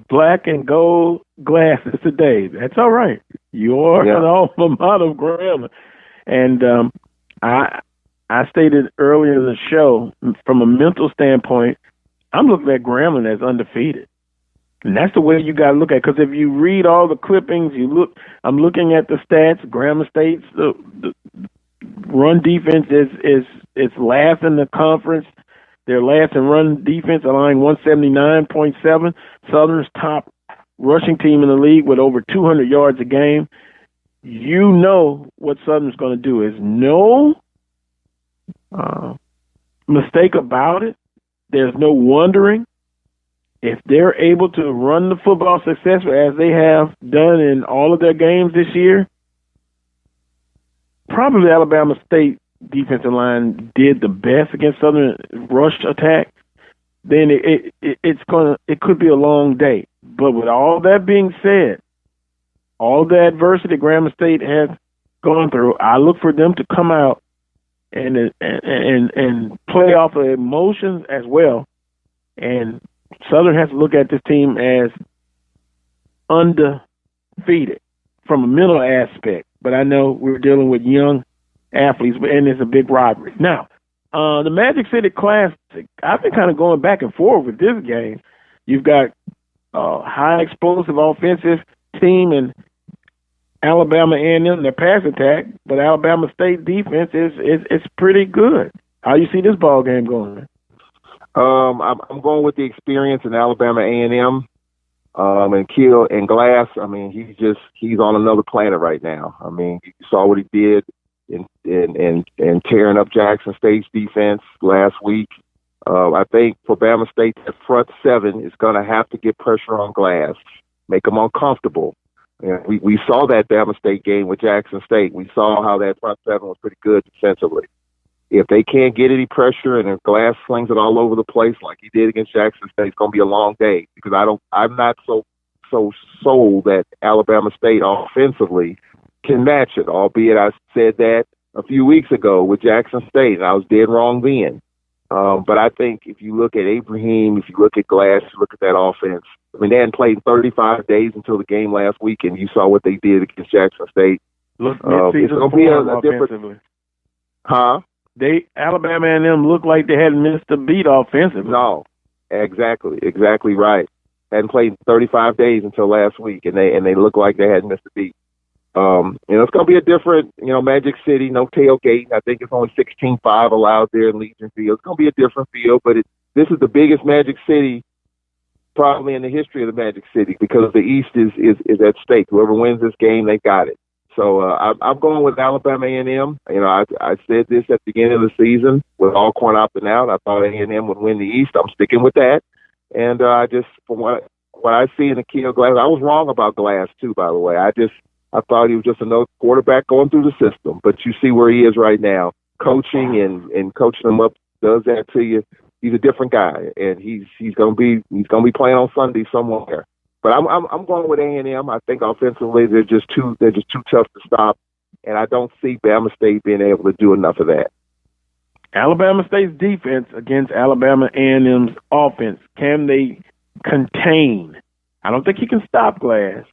black and gold glasses today. That's all right. You're an alma mater of Grambling. And I stated earlier in the show, from a mental standpoint, I'm looking at Grambling as undefeated. And that's the way you got to look at it. Because if you read all the clippings, I'm looking at the stats. Grambling State's the run defense is last in the conference. They're last in run defense, allowing 179.7. Southern's top rushing team in the league with over 200 yards a game. You know what Southern's going to do. Is no mistake about it. There's no wondering. If they're able to run the football successfully as they have done in all of their games this year, probably Alabama State defensive line did the best against Southern rush attack. Then it could be a long day. But with all that being said, all the adversity Grambling State has gone through, I look for them to come out and play off of emotions as well. And Southern has to look at this team as undefeated from a mental aspect. But I know we're dealing with young athletes, and it's a big rivalry. Now, the Magic City Classic, I've been kind of going back and forth with this game. You've got a high explosive offensive team in Alabama A&M, their pass attack, but Alabama State defense is pretty good. How you see this ball game going? I'm going with the experience in Alabama A&M, and Keel and Glass. I mean, he's on another planet right now. I mean, you saw what he did in tearing up Jackson State's defense last week. I think for Bama State, that front seven is going to have to get pressure on Glass, make them uncomfortable. And we saw that Bama State game with Jackson State. We saw how that front seven was pretty good defensively. If they can't get any pressure and if Glass slings it all over the place like he did against Jackson State, it's going to be a long day because I'm not so sold that Alabama State offensively can match it, albeit I said that a few weeks ago with Jackson State, and I was dead wrong then. But I think if you look at Ibrahim, if you look at Glass, you look at that offense, I mean, they hadn't played 35 days until the game last week, and you saw what they did against Jackson State. Look, it's going to be a different. Huh? Alabama A&M looked like they hadn't missed a beat offensively. No, exactly right. Hadn't played 35 days until last week, and they look like they hadn't missed a beat. It's going to be a different, Magic City, no tailgate. I think it's only 16.5 allowed there in Legion Field. It's going to be a different field, but this is the biggest Magic City probably in the history of the Magic City because the East is at stake. Whoever wins this game, they got it. So I'm going with Alabama A&M. I said this at the beginning of the season with Alcorn opting out. I thought A&M would win the East. I'm sticking with that. And I just, from what I see in Akil Glass, I was wrong about Glass too, by the way. I thought he was just another quarterback going through the system. But you see where he is right now. Coaching and coaching him up does that to you. He's a different guy, and he's gonna be playing on Sunday somewhere. But I'm going with A&M. I think offensively they're just too tough to stop, and I don't see Bama State being able to do enough of that. Alabama State's defense against Alabama A&M's offense, can they contain? I don't think you can stop Glass.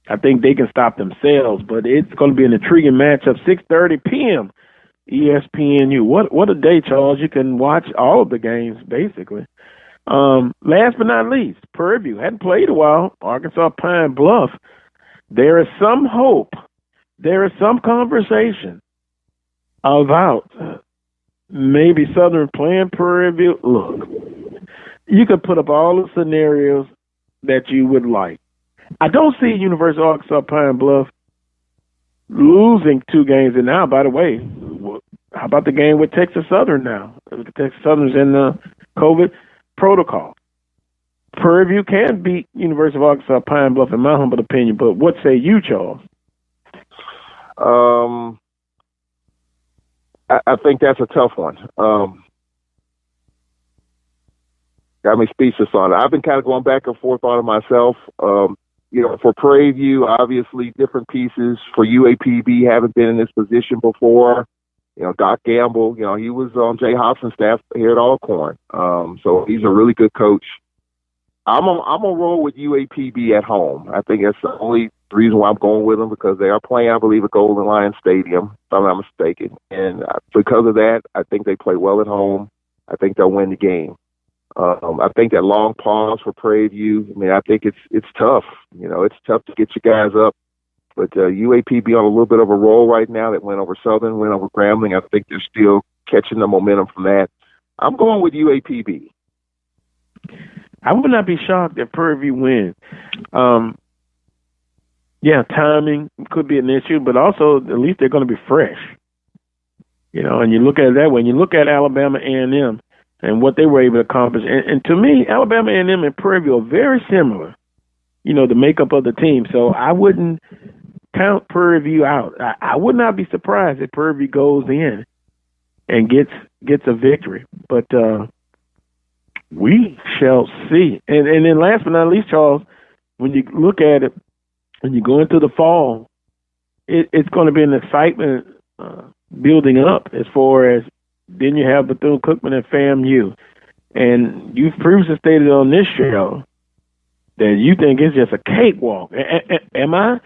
I think they can stop themselves, but it's going to be an intriguing matchup. 6:30 p.m. ESPNU. What a day, Charles. You can watch all of the games, basically. Last but not least, Prairie View. Hadn't played a while. Arkansas Pine Bluff. There is some hope. There is some conversation about maybe Southern playing Prairie View. Look, you could put up all the scenarios that you would like. I don't see University of Arkansas Pine Bluff losing 2 games. And now, by the way, how about the game with Texas Southern now? Texas Southern's in the COVID protocol. Prairie View can beat University of Arkansas Pine Bluff, in my humble opinion. But what say you, Charles? I think that's a tough one. Got me speechless on it. I've been kind of going back and forth on it myself. For Prairie View, obviously different pieces. For UAPB, haven't been in this position before. Doc Gamble, he was on Jay Hobson's staff here at Alcorn. So he's a really good coach. I'm gonna roll with UAPB at home. I think that's the only reason why I'm going with them, because they are playing, I believe, at Golden Lion Stadium, if I'm not mistaken. And because of that, I think they play well at home. I think they'll win the game. I think that long pause for Prairie View, I think it's tough. It's tough to get your guys up. But UAPB on a little bit of a roll right now. That went over Southern, went over Grambling. I think they're still catching the momentum from that. I'm going with UAPB. I would not be shocked if Prairie View wins. Timing could be an issue, but also at least they're going to be fresh. And you look at it that way. And you look at Alabama A&M and what they were able to accomplish. And to me, Alabama A&M and Prairie View are very similar, the makeup of the team. So I wouldn't count Prairie View out. I would not be surprised if Prairie View goes in and gets a victory. But we shall see. And then last but not least, Charles, when you look at it, when you go into the fall, it's going to be an excitement building up as far as then you have Bethune-Cookman and FAMU. And you've previously stated on this show that you think it's just a cakewalk. Am I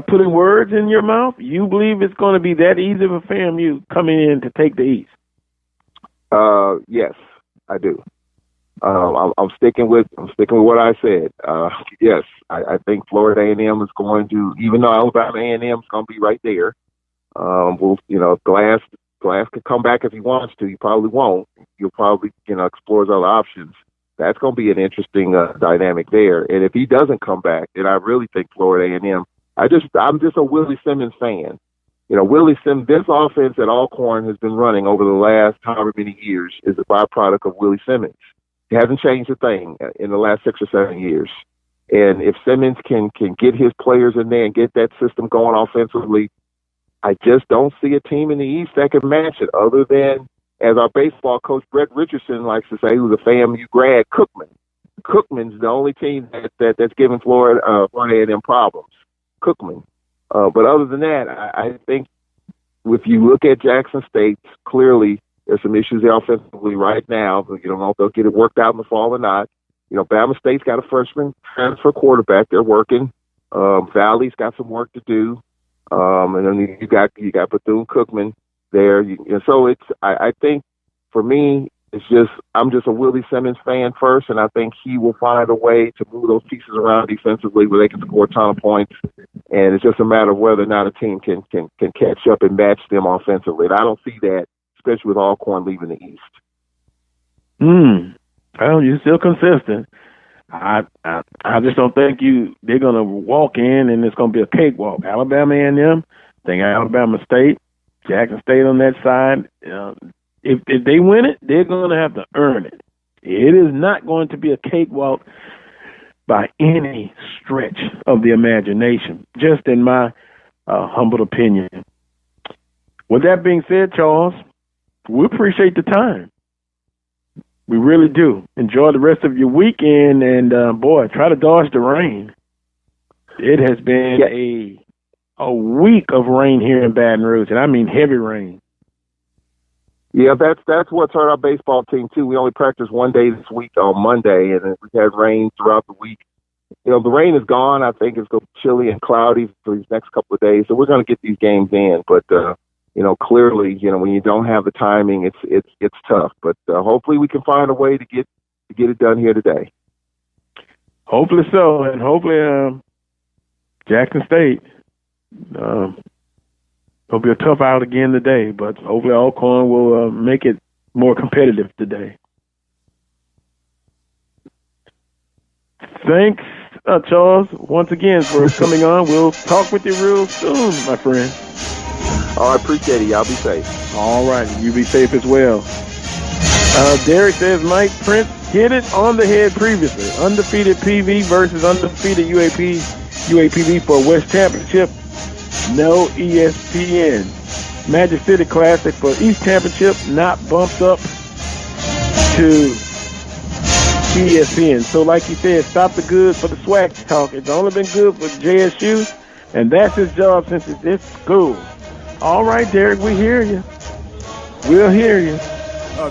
putting words in your mouth? You believe it's going to be that easy for FAMU coming in to take the East? Yes, I do. I'm sticking with what I said. Yes, I think Florida A&M is going to, even though Alabama A&M is going to be right there. Glass could come back if he wants to. He probably won't. You'll probably explore his other options. That's going to be an interesting dynamic there. And if he doesn't come back, then I really think Florida A&M. I'm just a Willie Simmons fan. Willie Simmons, this offense that Alcorn has been running over the last however many years is a byproduct of Willie Simmons. He hasn't changed a thing in the last 6 or 7 years. And if Simmons can get his players in there and get that system going offensively, I just don't see a team in the East that can match it, other than, as our baseball coach Brett Richardson likes to say, who's a FAMU grad, Cookman. Cookman's the only team that's giving Florida A&M problems. Cookman. But other than that, I think if you look at Jackson State, clearly there's some issues there offensively right now. You don't know if they'll get it worked out in the fall or not. Bama State's got a freshman transfer quarterback. They're working. Valley's got some work to do. And then you got Bethune-Cookman there. So I think for me, I'm just a Willie Simmons fan first, and I think he will find a way to move those pieces around defensively where they can score a ton of points. And it's just a matter of whether or not a team can catch up and match them offensively. And I don't see that, especially with Alcorn leaving the East. Well, you're still consistent. I just don't think they're going to walk in and it's going to be a cakewalk. Alabama A&M, think Alabama State, Jackson State on that side. If they win it, they're going to have to earn it. It is not going to be a cakewalk by any stretch of the imagination, just in my humble opinion. With that being said, Charles, we appreciate the time. We really do. Enjoy the rest of your weekend, and boy, try to dodge the rain. It has been a week of rain here in Baton Rouge, and I mean heavy rain. Yeah, that's what's hurt our baseball team too. We only practiced one day this week on Monday, and we had rain throughout the week. The rain is gone. I think it's going to be chilly and cloudy for these next couple of days, so we're going to get these games in. But clearly, when you don't have the timing, it's tough. But hopefully, we can find a way to get it done here today. Hopefully so, and hopefully, Jackson State. It'll be a tough out again today, but hopefully Alcorn will make it more competitive today. Thanks, Charles, once again for coming on. We'll talk with you real soon, my friend. I appreciate it. Y'all be safe. All right. You be safe as well. Derek says, Mike Prince hit it on the head previously. Undefeated PV versus undefeated UAPB for West Championship. No ESPN. Magic City Classic for East Championship not bumped up to ESPN. So like you said, stop the good for the swag talk. It's only been good for JSU, and that's his job since it's this school. All right, Derek, we hear you. We'll hear you.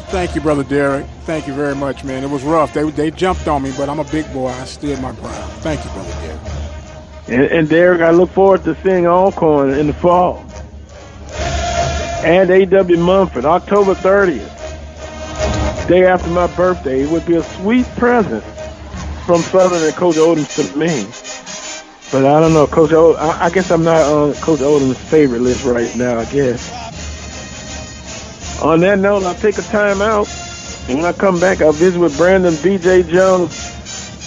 Thank you, Brother Derek. Thank you very much, man. It was rough. They jumped on me, but I'm a big boy. I stood my ground. Thank you, Brother Derek. And Derek, I look forward to seeing Alcorn in the fall. And A.W. Mumford, October 30th, day after my birthday. It would be a sweet present from Southern and Coach Odom's to me. But I don't know, Coach Odom. I guess I'm not on Coach Odom's favorite list right now, I guess. On that note, I'll take a time out. And when I come back, I'll visit with Brandon B.J. Jones.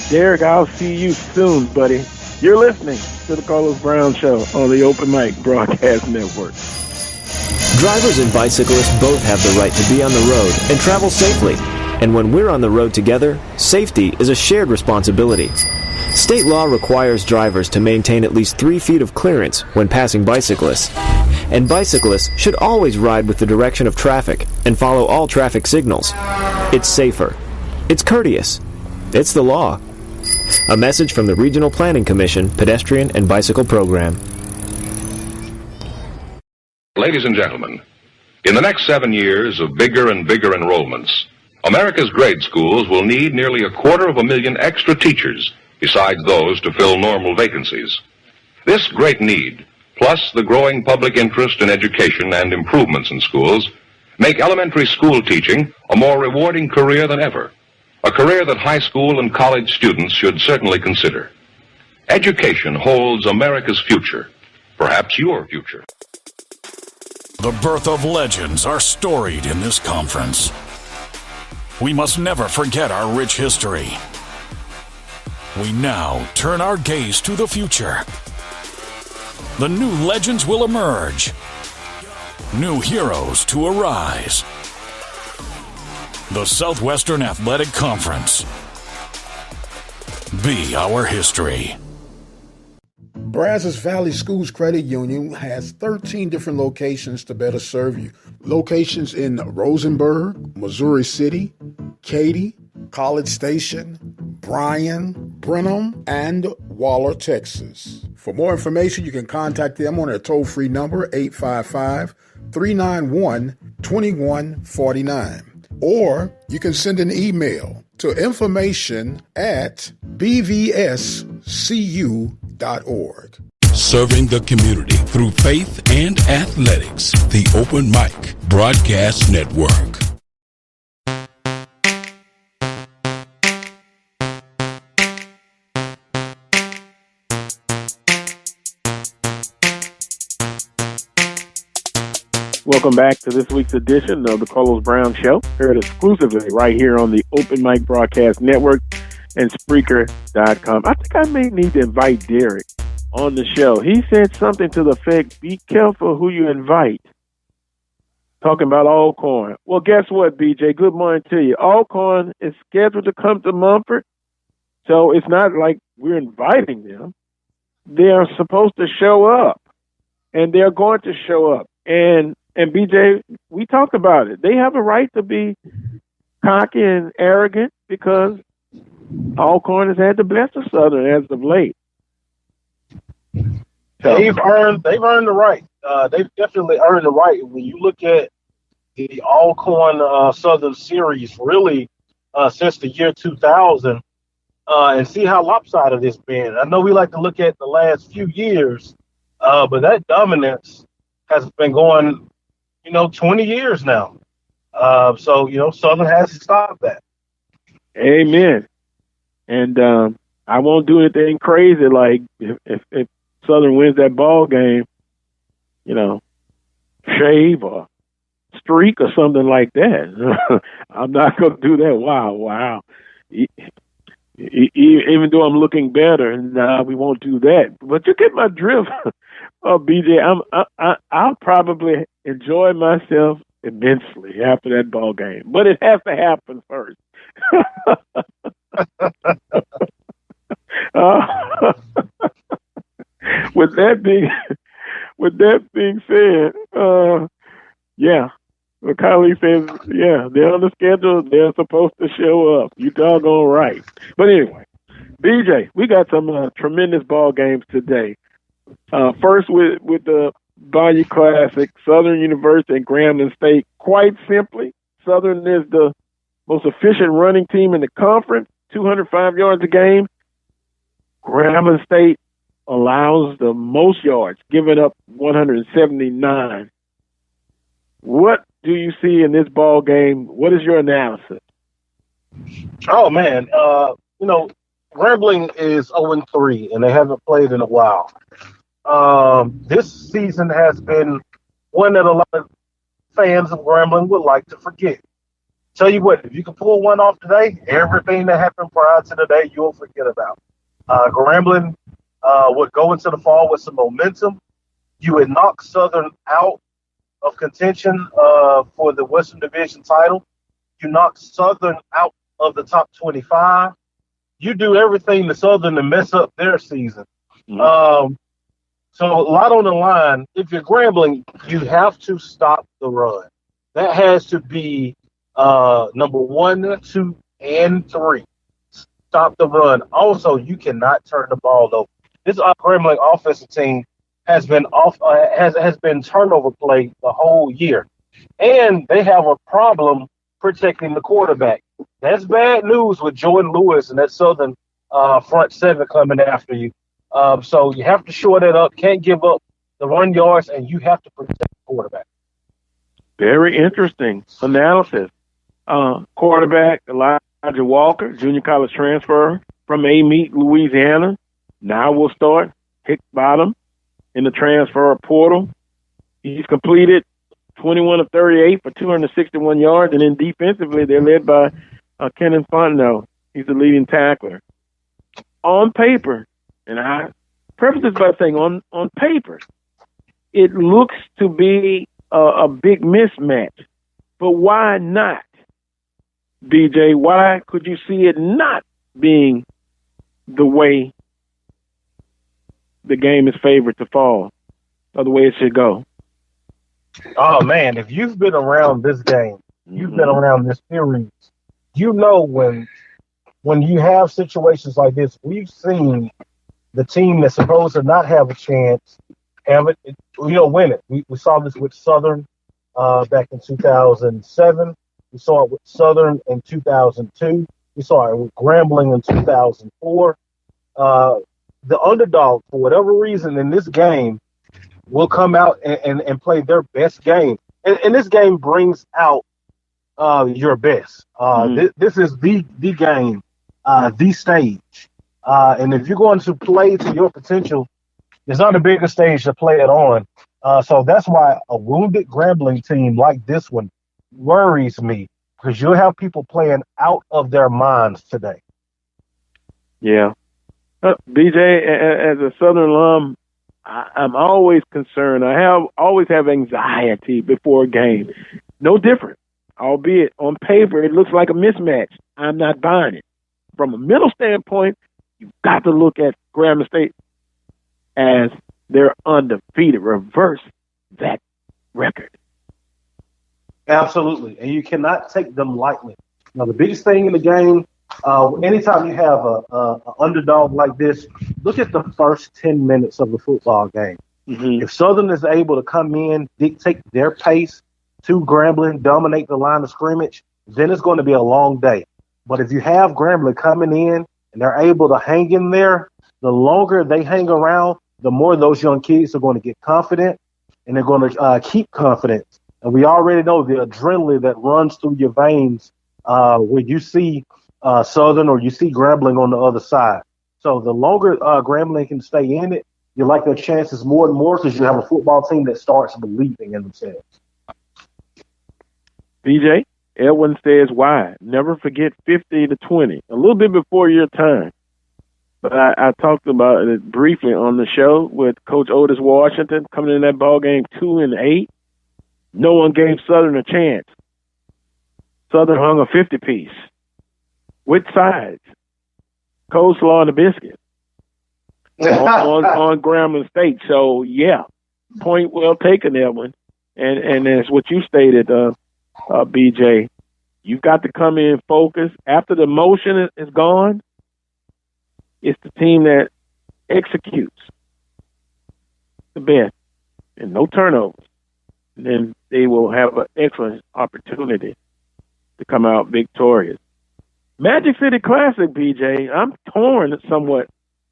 Derek, I'll see you soon, buddy. You're listening to the Carlos Brown Show on the Open Mic Broadcast Network. Drivers and bicyclists both have the right to be on the road and travel safely. And when we're on the road together, safety is a shared responsibility. State law requires drivers to maintain at least 3 feet of clearance when passing bicyclists. And bicyclists should always ride with the direction of traffic and follow all traffic signals. It's safer. It's courteous. It's the law. A message from the Regional Planning Commission Pedestrian and Bicycle Program. Ladies and gentlemen, in the next 7 years of bigger and bigger enrollments, America's grade schools will need nearly 250,000 extra teachers besides those to fill normal vacancies. This great need, plus the growing public interest in education and improvements in schools, make elementary school teaching a more rewarding career than ever. A career that high school and college students should certainly consider. Education holds America's future, perhaps your future. The birth of legends are storied in this conference. We must never forget our rich history. We now turn our gaze to the future. The new legends will emerge. New heroes to arise. The Southwestern Athletic Conference. Be our history. Brazos Valley Schools Credit Union has 13 different locations to better serve you. Locations in Rosenberg, Missouri City, Katy, College Station, Bryan, Brenham, and Waller, Texas. For more information, you can contact them on their toll-free number, 855-391-2149. Or you can send an email to information@bvscu.org. Serving the community through faith and athletics. The Open Mic Broadcast Network. Welcome back to this week's edition of the Carlos Brown Show, heard exclusively right here on the Open Mic Broadcast Network and Spreaker.com. I think I may need to invite Derek on the show. He said something to the effect, be careful who you invite. Talking about Alcorn. Well, guess what, BJ? Good morning to you. Alcorn is scheduled to come to Mumford, so it's not like we're inviting them. They are supposed to show up, and they're going to show up. And BJ, we talked about it. They have a right to be cocky and arrogant because Alcorn has had the best of Southern as of late. So, they've earned the right. They've definitely earned the right. When you look at the Alcorn Southern series, really since the year 2000, and see how lopsided it's been. I know we like to look at the last few years, but that dominance has been going, 20 years now. So Southern has to stop that. Amen. And I won't do anything crazy like if Southern wins that ball game, shave or streak or something like that. I'm not going to do that. Wow. Even though I'm looking better, nah, we won't do that. But you get my drift, BJ. I'll probably enjoy myself immensely after that ball game, but it has to happen first. With that being said, yeah. Well, Kylie says, yeah, they're on the schedule. They're supposed to show up. You doggone right. But anyway, BJ, we got some tremendous ball games today. First with the Bayou Classic, Southern University and Grambling State. Quite simply, Southern is the most efficient running team in the conference, 205 yards a game. Grambling State allows the most yards, giving up 179. What do you see in this ball game? What is your analysis? Oh man, Grambling is 0-3 and they haven't played in a while. This season has been one that a lot of fans of Grambling would like to forget. Tell you what, if you can pull one off today, everything that happened prior to today, you'll forget about. Grambling would go into the fall with some momentum. You would knock Southern out of contention for the Western Division title. You knock Southern out of the top 25. You do everything to Southern to mess up their season. Mm-hmm. So a lot on the line. If you're Grambling, you have to stop the run. That has to be number 1, 2, and 3. Stop the run. Also, you cannot turn the ball over. This Grambling offensive team has been has been turnover play the whole year, and they have a problem protecting the quarterback. That's bad news with Jordan Lewis and that Southern front seven coming after you. So you have to shore that up. Can't give up the run yards, and you have to protect the quarterback. Very interesting analysis. Quarterback Elijah Walker, junior college transfer from Amite, Louisiana. Now we'll start Hickbottom in the transfer portal. He's completed 21 of 38 for 261 yards, and then defensively they're led by Kenan Fontenot. He's the leading tackler. On paper, and I preface this by saying on paper, it looks to be a big mismatch. But why not, BJ? Why could you see it not being the way the game is favored to fall, or the way it should go? Oh, man, if you've been around this game, you've been around this series, you know when you have situations like this, we've seen the team that's supposed to not have a chance have it, win it. We saw this with Southern back in 2007. We saw it with Southern in 2002. We saw it with Grambling in 2004. The underdog, for whatever reason, in this game, will come out and play their best game. And this game brings out your best. This is the game, the stage. And if you're going to play to your potential, there's not a bigger stage to play it on So that's why a wounded Grambling team like this one worries me, because you'll have people playing out of their minds today. Yeah. BJ, as a Southern alum, I'm always concerned. always have anxiety before a game. No different. Albeit on paper, it looks like a mismatch. I'm not buying it. From a mental standpoint, you've got to look at Grambling State as they're undefeated. Reverse that record. Absolutely. And you cannot take them lightly. Now, the biggest thing in the game, anytime you have a underdog like this, look at the first 10 minutes of the football game. Mm-hmm. If Southern is able to come in, dictate their pace to Grambling, dominate the line of scrimmage, then it's going to be a long day. But if you have Grambling coming in and they're able to hang in there, the longer they hang around, the more those young kids are going to get confident, and they're going to keep confidence. And we already know the adrenaline that runs through your veins when you see Southern or you see Grambling on the other side. So the longer Grambling can stay in it, you like their chances more and more, because you have a football team that starts believing in themselves. BJ, Edwin says, why? Never forget 50-20, a little bit before your time. But I talked about it briefly on the show with Coach Otis Washington coming in that ball game 2-8. No one gave Southern a chance. Southern hung a 50-piece with sides, coleslaw and a biscuit on Grambling State. So, yeah, point well taken, Edwin. And as what you stated, BJ, you've got to come in focused. After the motion is gone, it's the team that executes the best and no turnovers. And then they will have an excellent opportunity to come out victorious. Magic City Classic, BJ, I'm torn somewhat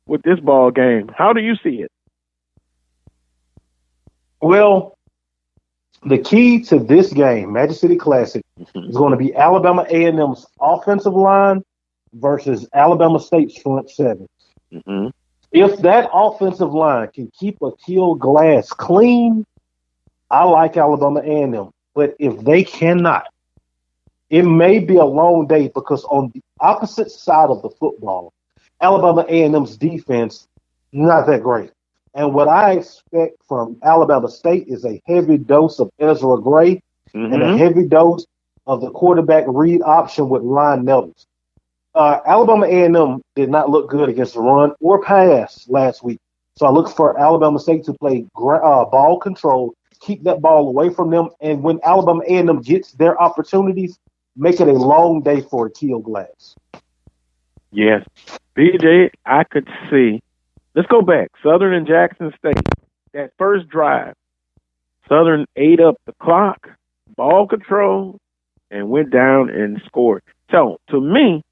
with this ball game. How do you see it? Well, the key to this game, Magic City Classic, is going to be Alabama A&M's offensive line versus Alabama State's front seven. Mm-hmm. If that offensive line can keep Akil Glass clean, I like Alabama A&M. But if they cannot, it may be a long day, because on the opposite side of the football, Alabama A&M's defense, not that great. And what I expect from Alabama State is a heavy dose of Ezra Gray and a heavy dose of the quarterback read option with Ryan Nettles. Alabama A&M did not look good against the run or pass last week. So I look for Alabama State to play ball control, keep that ball away from them, and when Alabama A&M gets their opportunities, make it a long day for Akil Glass. Yes. BJ, I could see. Let's go back. Southern and Jackson State. That first drive, Southern ate up the clock, ball control, and went down and scored. So, to me,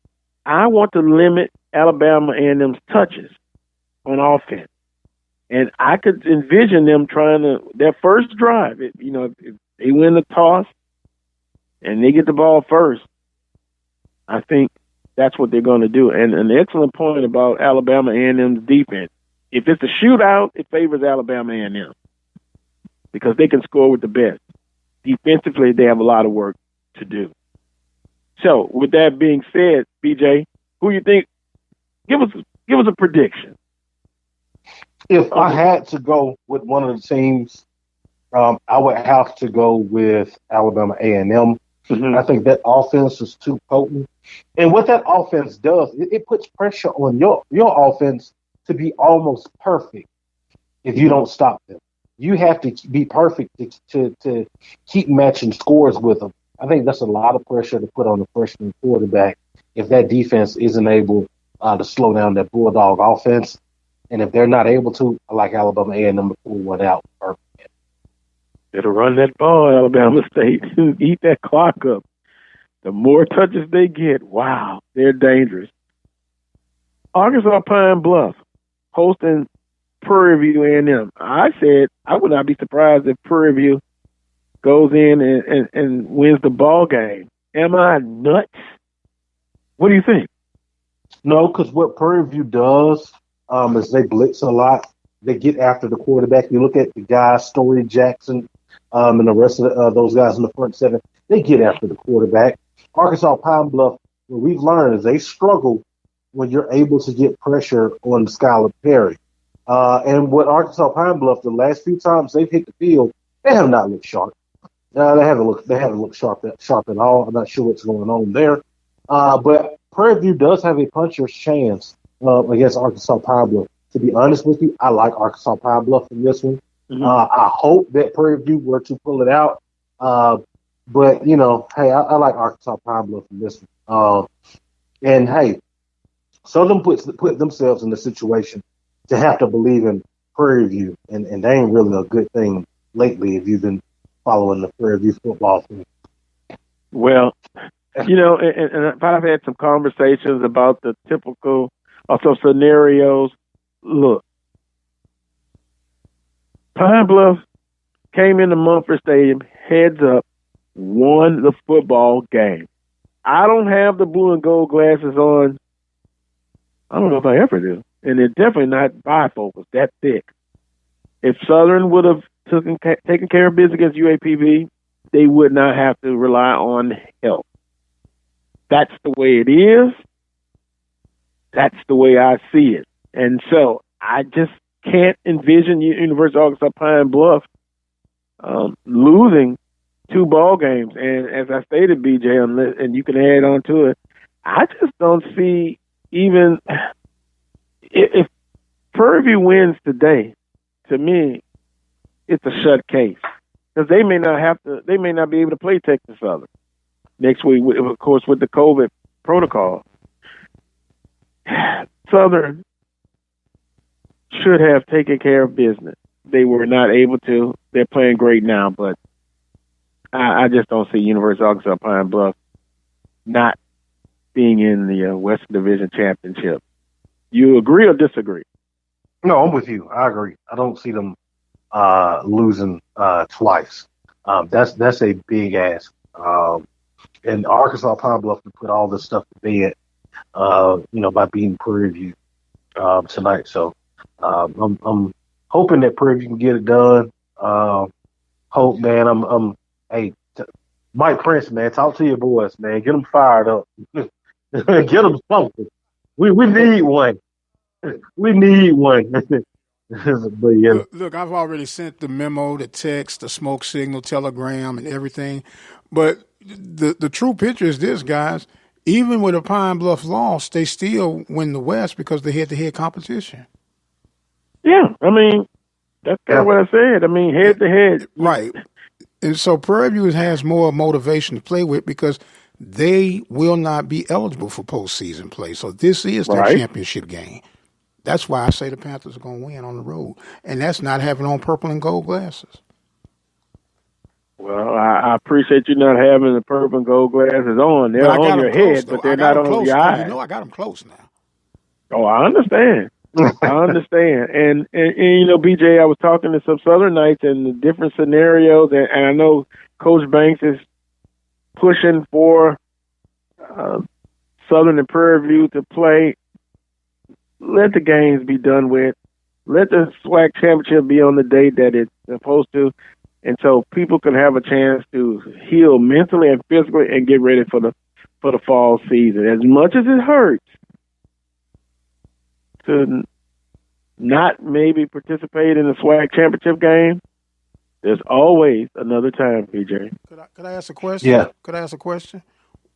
I want to limit Alabama A&M's touches on offense. And I could envision them trying to, their first drive, if they win the toss and they get the ball first, I think that's what they're going to do. And an excellent point about Alabama A&M's defense. If it's a shootout, it favors Alabama A&M because they can score with the best. Defensively, they have a lot of work to do. So, with that being said, BJ, who you think? Give us a prediction. If I had to go with one of the teams, I would have to go with Alabama A&M. Mm-hmm. I think that offense is too potent. And what that offense does, it puts pressure on your offense to be almost perfect if you don't stop them. You have to be perfect to keep matching scores with them. I think that's a lot of pressure to put on the freshman quarterback if that defense isn't able to slow down that Bulldog offense. And if they're not able to, I like Alabama A&M to pull one out. Better run that ball, Alabama State. Eat that clock up. The more touches they get, wow, they're dangerous. Arkansas Pine Bluff hosting Prairie View A&M. I said I would not be surprised if Prairie View goes in and wins the ball game. Am I nuts? What do you think? No, because what Prairie View does is they blitz a lot. They get after the quarterback. You look at the guys, Story Jackson, and the rest of those guys in the front seven. They get after the quarterback. Arkansas Pine Bluff, what we've learned is they struggle when you're able to get pressure on Skylar Perry. And what Arkansas Pine Bluff, the last few times they've hit the field, they have not looked sharp. They haven't looked sharp at all. I'm not sure what's going on there. But Prairie View does have a puncher's chance against Arkansas Pine Bluff. To be honest with you, I like Arkansas Pine Bluff in this one. Mm-hmm. I hope that Prairie View were to pull it out. But, you know, hey, I like Arkansas Pine Bluff in this one. And, hey, Southern put themselves in the situation to have to believe in Prairie View. And they ain't really a good thing lately if you've been following the Prairie View football team. Well, you know, and I've had some conversations about the typical also scenarios. Look, Pine Bluff came into Mumford Stadium, heads up, won the football game. I don't have the blue and gold glasses on. I don't know if I ever do. And they're definitely not bifocals, that thick. If Southern would have taken care of business against UAPB, they would not have to rely on help. That's the way it is. That's the way I see it. And so I just can't envision University of Arkansas Pine Bluff losing 2 ball games. And as I stated, BJ, and you can add on to it, I just don't see even if Prairie View wins today. To me, it's a shut case because they may not be able to play Texas Southern next week, of course, with the COVID protocol. Southern should have taken care of business. They were not able to. They're playing great now, but I just don't see University of Arkansas Pine Bluff not being in the Western Division Championship. You agree or disagree? No, I'm with you. I agree. I don't see them losing twice. That's a big ask. And Arkansas Pine Bluff can put all this stuff to bed, by beating Prairie View tonight. So I'm hoping that Prairie View can get it done. Hope, man. Mike Prince, man, talk to your boys, man. Get them fired up. Get them something. We need one. We need one. But, yeah. Look, I've already sent the memo, the text, the smoke signal, telegram, and everything. But the true picture is this, guys. Even with a Pine Bluff loss, they still win the West because they head-to-head competition. Yeah, I mean, that's kind of what I said. I mean, head-to-head. Right. And so Prairie View has more motivation to play with because they will not be eligible for postseason play. So this is their championship game. That's why I say the Panthers are going to win on the road. And that's not having on purple and gold glasses. Well, I appreciate you not having the purple and gold glasses on. They're on your head, but they're not on your eyes. You know I got them close now. Oh, I understand. I understand. And BJ, I was talking to some Southern Knights and the different scenarios, and I know Coach Banks is pushing for Southern and Prairie View to play. Let the games be done with. Let the SWAC championship be on the date that it's supposed to, and so people can have a chance to heal mentally and physically and get ready for the fall season. As much as it hurts to not maybe participate in the SWAC championship game, there's always another time, PJ. Could I ask a question? Yeah. Could I ask a question?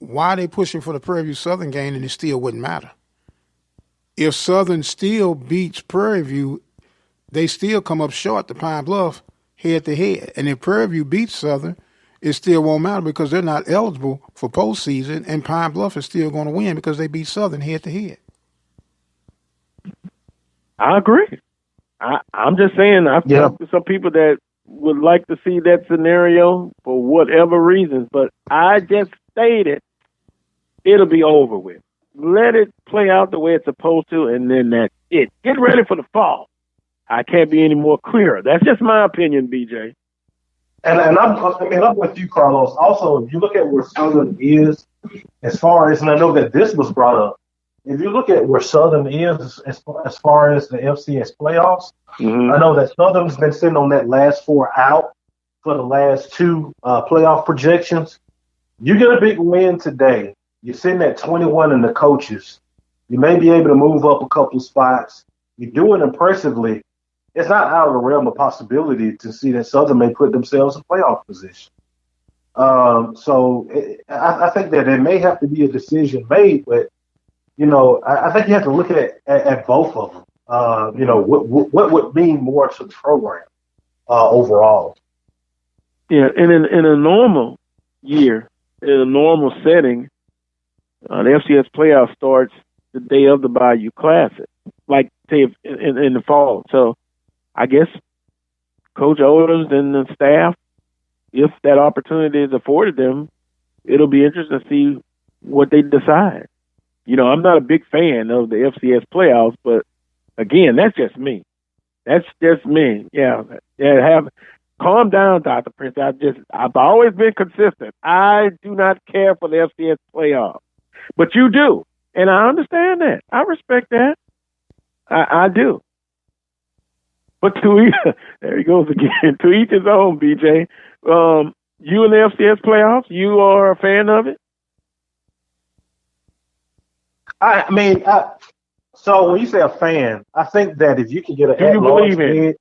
Why are they pushing for the Prairie View Southern game and it still wouldn't matter? If Southern still beats Prairie View, they still come up short to Pine Bluff head-to-head. And if Prairie View beats Southern, it still won't matter because they're not eligible for postseason, and Pine Bluff is still going to win because they beat Southern head-to-head. I agree. I'm just saying I've talked to some people that would like to see that scenario for whatever reasons, but I just stated it'll be over with. Let it play out the way it's supposed to, and then that's it. Get ready for the fall. I can't be any more clearer. That's just my opinion, BJ. And I'm with you, Carlos. Also, if you look at where Southern is, as far as, and I know that this was brought up if you look at where Southern is as far as the FCS playoffs, I know that Southern's been sitting on that last 4 out for the last 2 playoff projections. You get a big win today. You're sitting at 21 in the coaches. You may be able to move up a couple spots. You do it impressively. It's not out of the realm of possibility to see that Southern may put themselves in playoff position. I think that there may have to be a decision made, but I think you have to look at both of them. What would mean more to the program overall? Yeah, and in a normal year, in a normal setting, the FCS playoff starts the day of the Bayou Classic, like say in the fall. So I guess Coach Odoms and the staff, if that opportunity is afforded them, it'll be interesting to see what they decide. I'm not a big fan of the FCS playoffs, but again, that's just me. That's just me. Yeah. Calm down, Dr. Prince. I've always been consistent. I do not care for the FCS playoffs, but you do, and I understand that. I respect that. I do. But there he goes again. To each his own, BJ. You in the FCS playoffs, you are a fan of it? So when you say a fan, I think that if you can get an do you believe in it?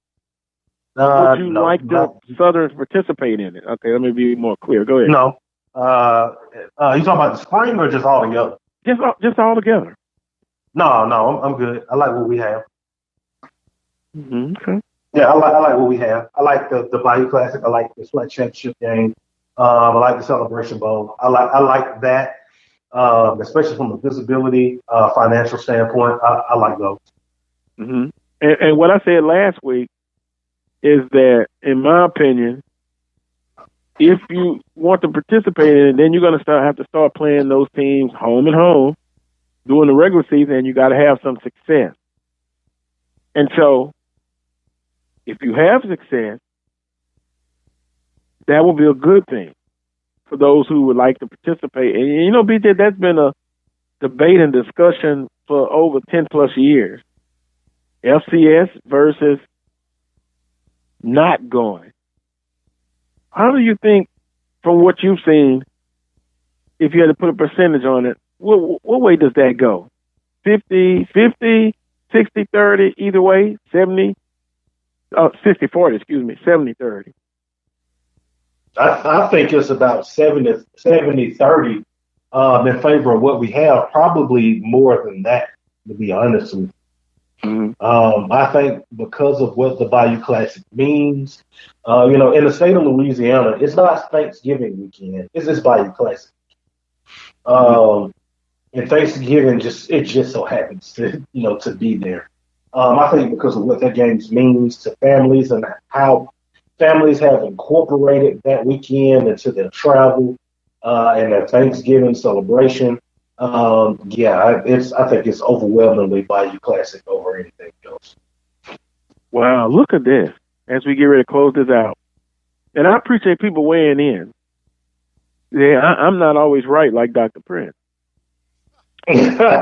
Would you like the Southern to participate in it? Okay, let me be more clear. Go ahead. No. You talking about the spring or just all together? Just all together. No, I'm good. I like what we have. Okay. Yeah, I like what we have. I like the Bayou Classic. I like the Select Championship game. I like the Celebration Bowl. I like that, especially from a visibility, financial standpoint. I like those. Mm-hmm. And what I said last week is that, in my opinion, if you want to participate in it, then you're going to have to start playing those teams home and home during the regular season, and you got to have some success. And so, if you have success, that will be a good thing for those who would like to participate. And, BJ, that's been a debate and discussion for over 10 plus years. FCS versus not going. How do you think, from what you've seen, if you had to put a percentage on it, what way does that go? 50-50, 60-30, either way, 60-40, 70-30. I think it's about 70-30 in favor of what we have, probably more than that, to be honest with you. Mm-hmm. I think because of what the Bayou Classic means, in the state of Louisiana, it's not Thanksgiving weekend. It's this Bayou Classic. And Thanksgiving it just so happens to be there. I think because of what that game means to families and how families have incorporated that weekend into their travel and their Thanksgiving celebration. I think it's overwhelmingly Bayou Classic over anything else. Wow, look at this as we get ready to close this out. And I appreciate people weighing in. Yeah, I'm not always right like Dr. Prince. TV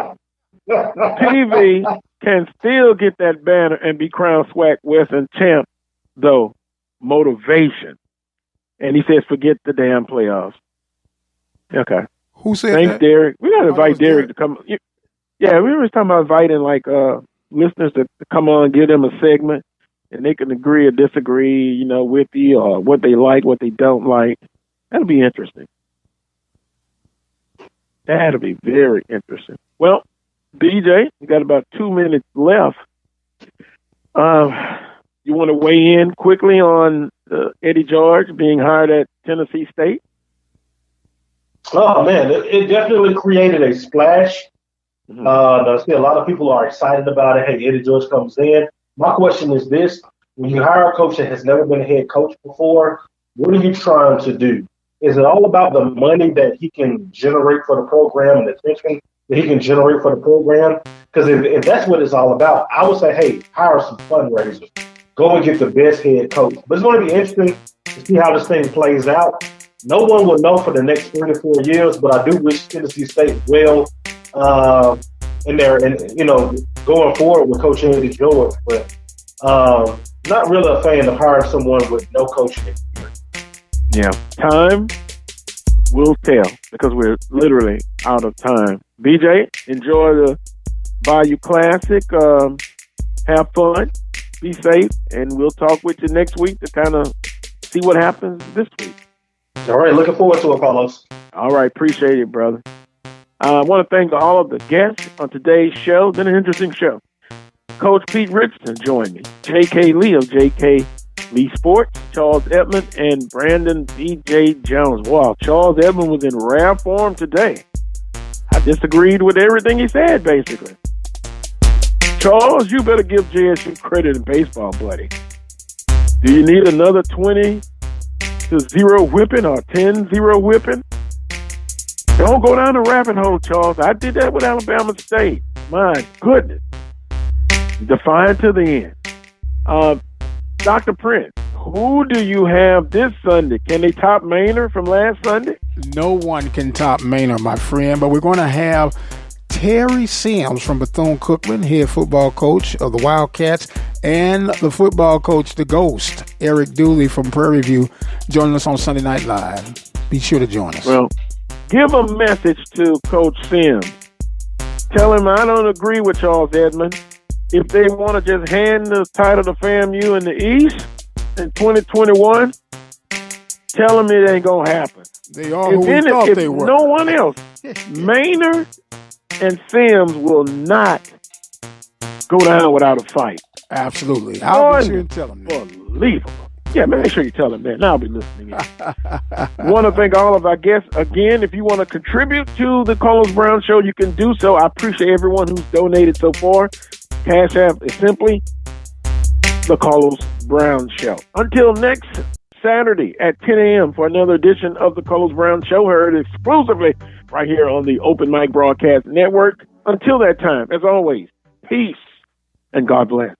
can still get that banner and be crowned SWAC Western champ, though. Motivation. And he says, forget the damn playoffs. Okay. Who said Thanks, that? Derek. We got to invite Derek to come. Yeah, we were talking about inviting listeners to come on, give them a segment, and they can agree or disagree, with you, or what they like, what they don't like. That'll be interesting. That'll be very interesting. Well, BJ, we got about 2 minutes left. You want to weigh in quickly on Eddie George being hired at Tennessee State? Oh, man, it definitely created a splash. Mm-hmm. I see a lot of people are excited about it. Hey, Eddie George comes in. My question is this. When you hire a coach that has never been a head coach before, what are you trying to do? Is it all about the money that he can generate for the program and the attention that he can generate for the program? Because if that's what it's all about, I would say, hey, hire some fundraisers. Go and get the best head coach. But it's going to be interesting to see how this thing plays out. No one will know for the next 3 to 4 years, but I do wish Tennessee State well. in there, and going forward with Coach Andy George, but not really a fan of hiring someone with no coaching experience. Yeah, time will tell because we're literally out of time. BJ, enjoy the Bayou Classic. Have fun, be safe, and we'll talk with you next week to kind of see what happens this week. All right, looking forward to it, Carlos. All right, appreciate it, brother. I want to thank all of the guests on today's show. It's been an interesting show. Coach Pete Richardson joined me. J.K. Lee of J.K. Lee Sports, Charles Edmond, and Brandon B.J. Jones. Wow, Charles Edmond was in rare form today. I disagreed with everything he said, basically. Charles, you better give JSU credit in baseball, buddy. Do you need another 20-0 whipping or 10-0 whipping? Don't go down the rabbit hole, Charles. I did that with Alabama State. My goodness. Defiant to the end. Dr. Prince, who do you have this Sunday? Can they top Maynard from last Sunday? No one can top Maynard, my friend, but we're going to have Terry Sims from Bethune-Cookman, head football coach of the Wildcats, and the football coach, the Ghost, Eric Dooley from Prairie View, joining us on Sunday Night Live. Be sure to join us. Well, give a message to Coach Sims. Tell him I don't agree with Charles Edmond. If they want to just hand the title to FAMU in the East in 2021, tell them it ain't going to happen. They are who we thought they were. No one else, Maynard and Sims will not go down without a fight. Absolutely. I'll be sure and tell them that. Unbelievable. Yeah, make sure you tell them that. And I'll be listening in. Want to thank all of our guests. Again, if you want to contribute to the Carlos Brown Show, you can do so. I appreciate everyone who's donated so far. Cash App is simply the Carlos Brown Show. Until next Saturday at 10 a.m. for another edition of the Carlos Brown Show, heard exclusively right here on the Open Mic Broadcast Network. Until that time, as always, peace and God bless.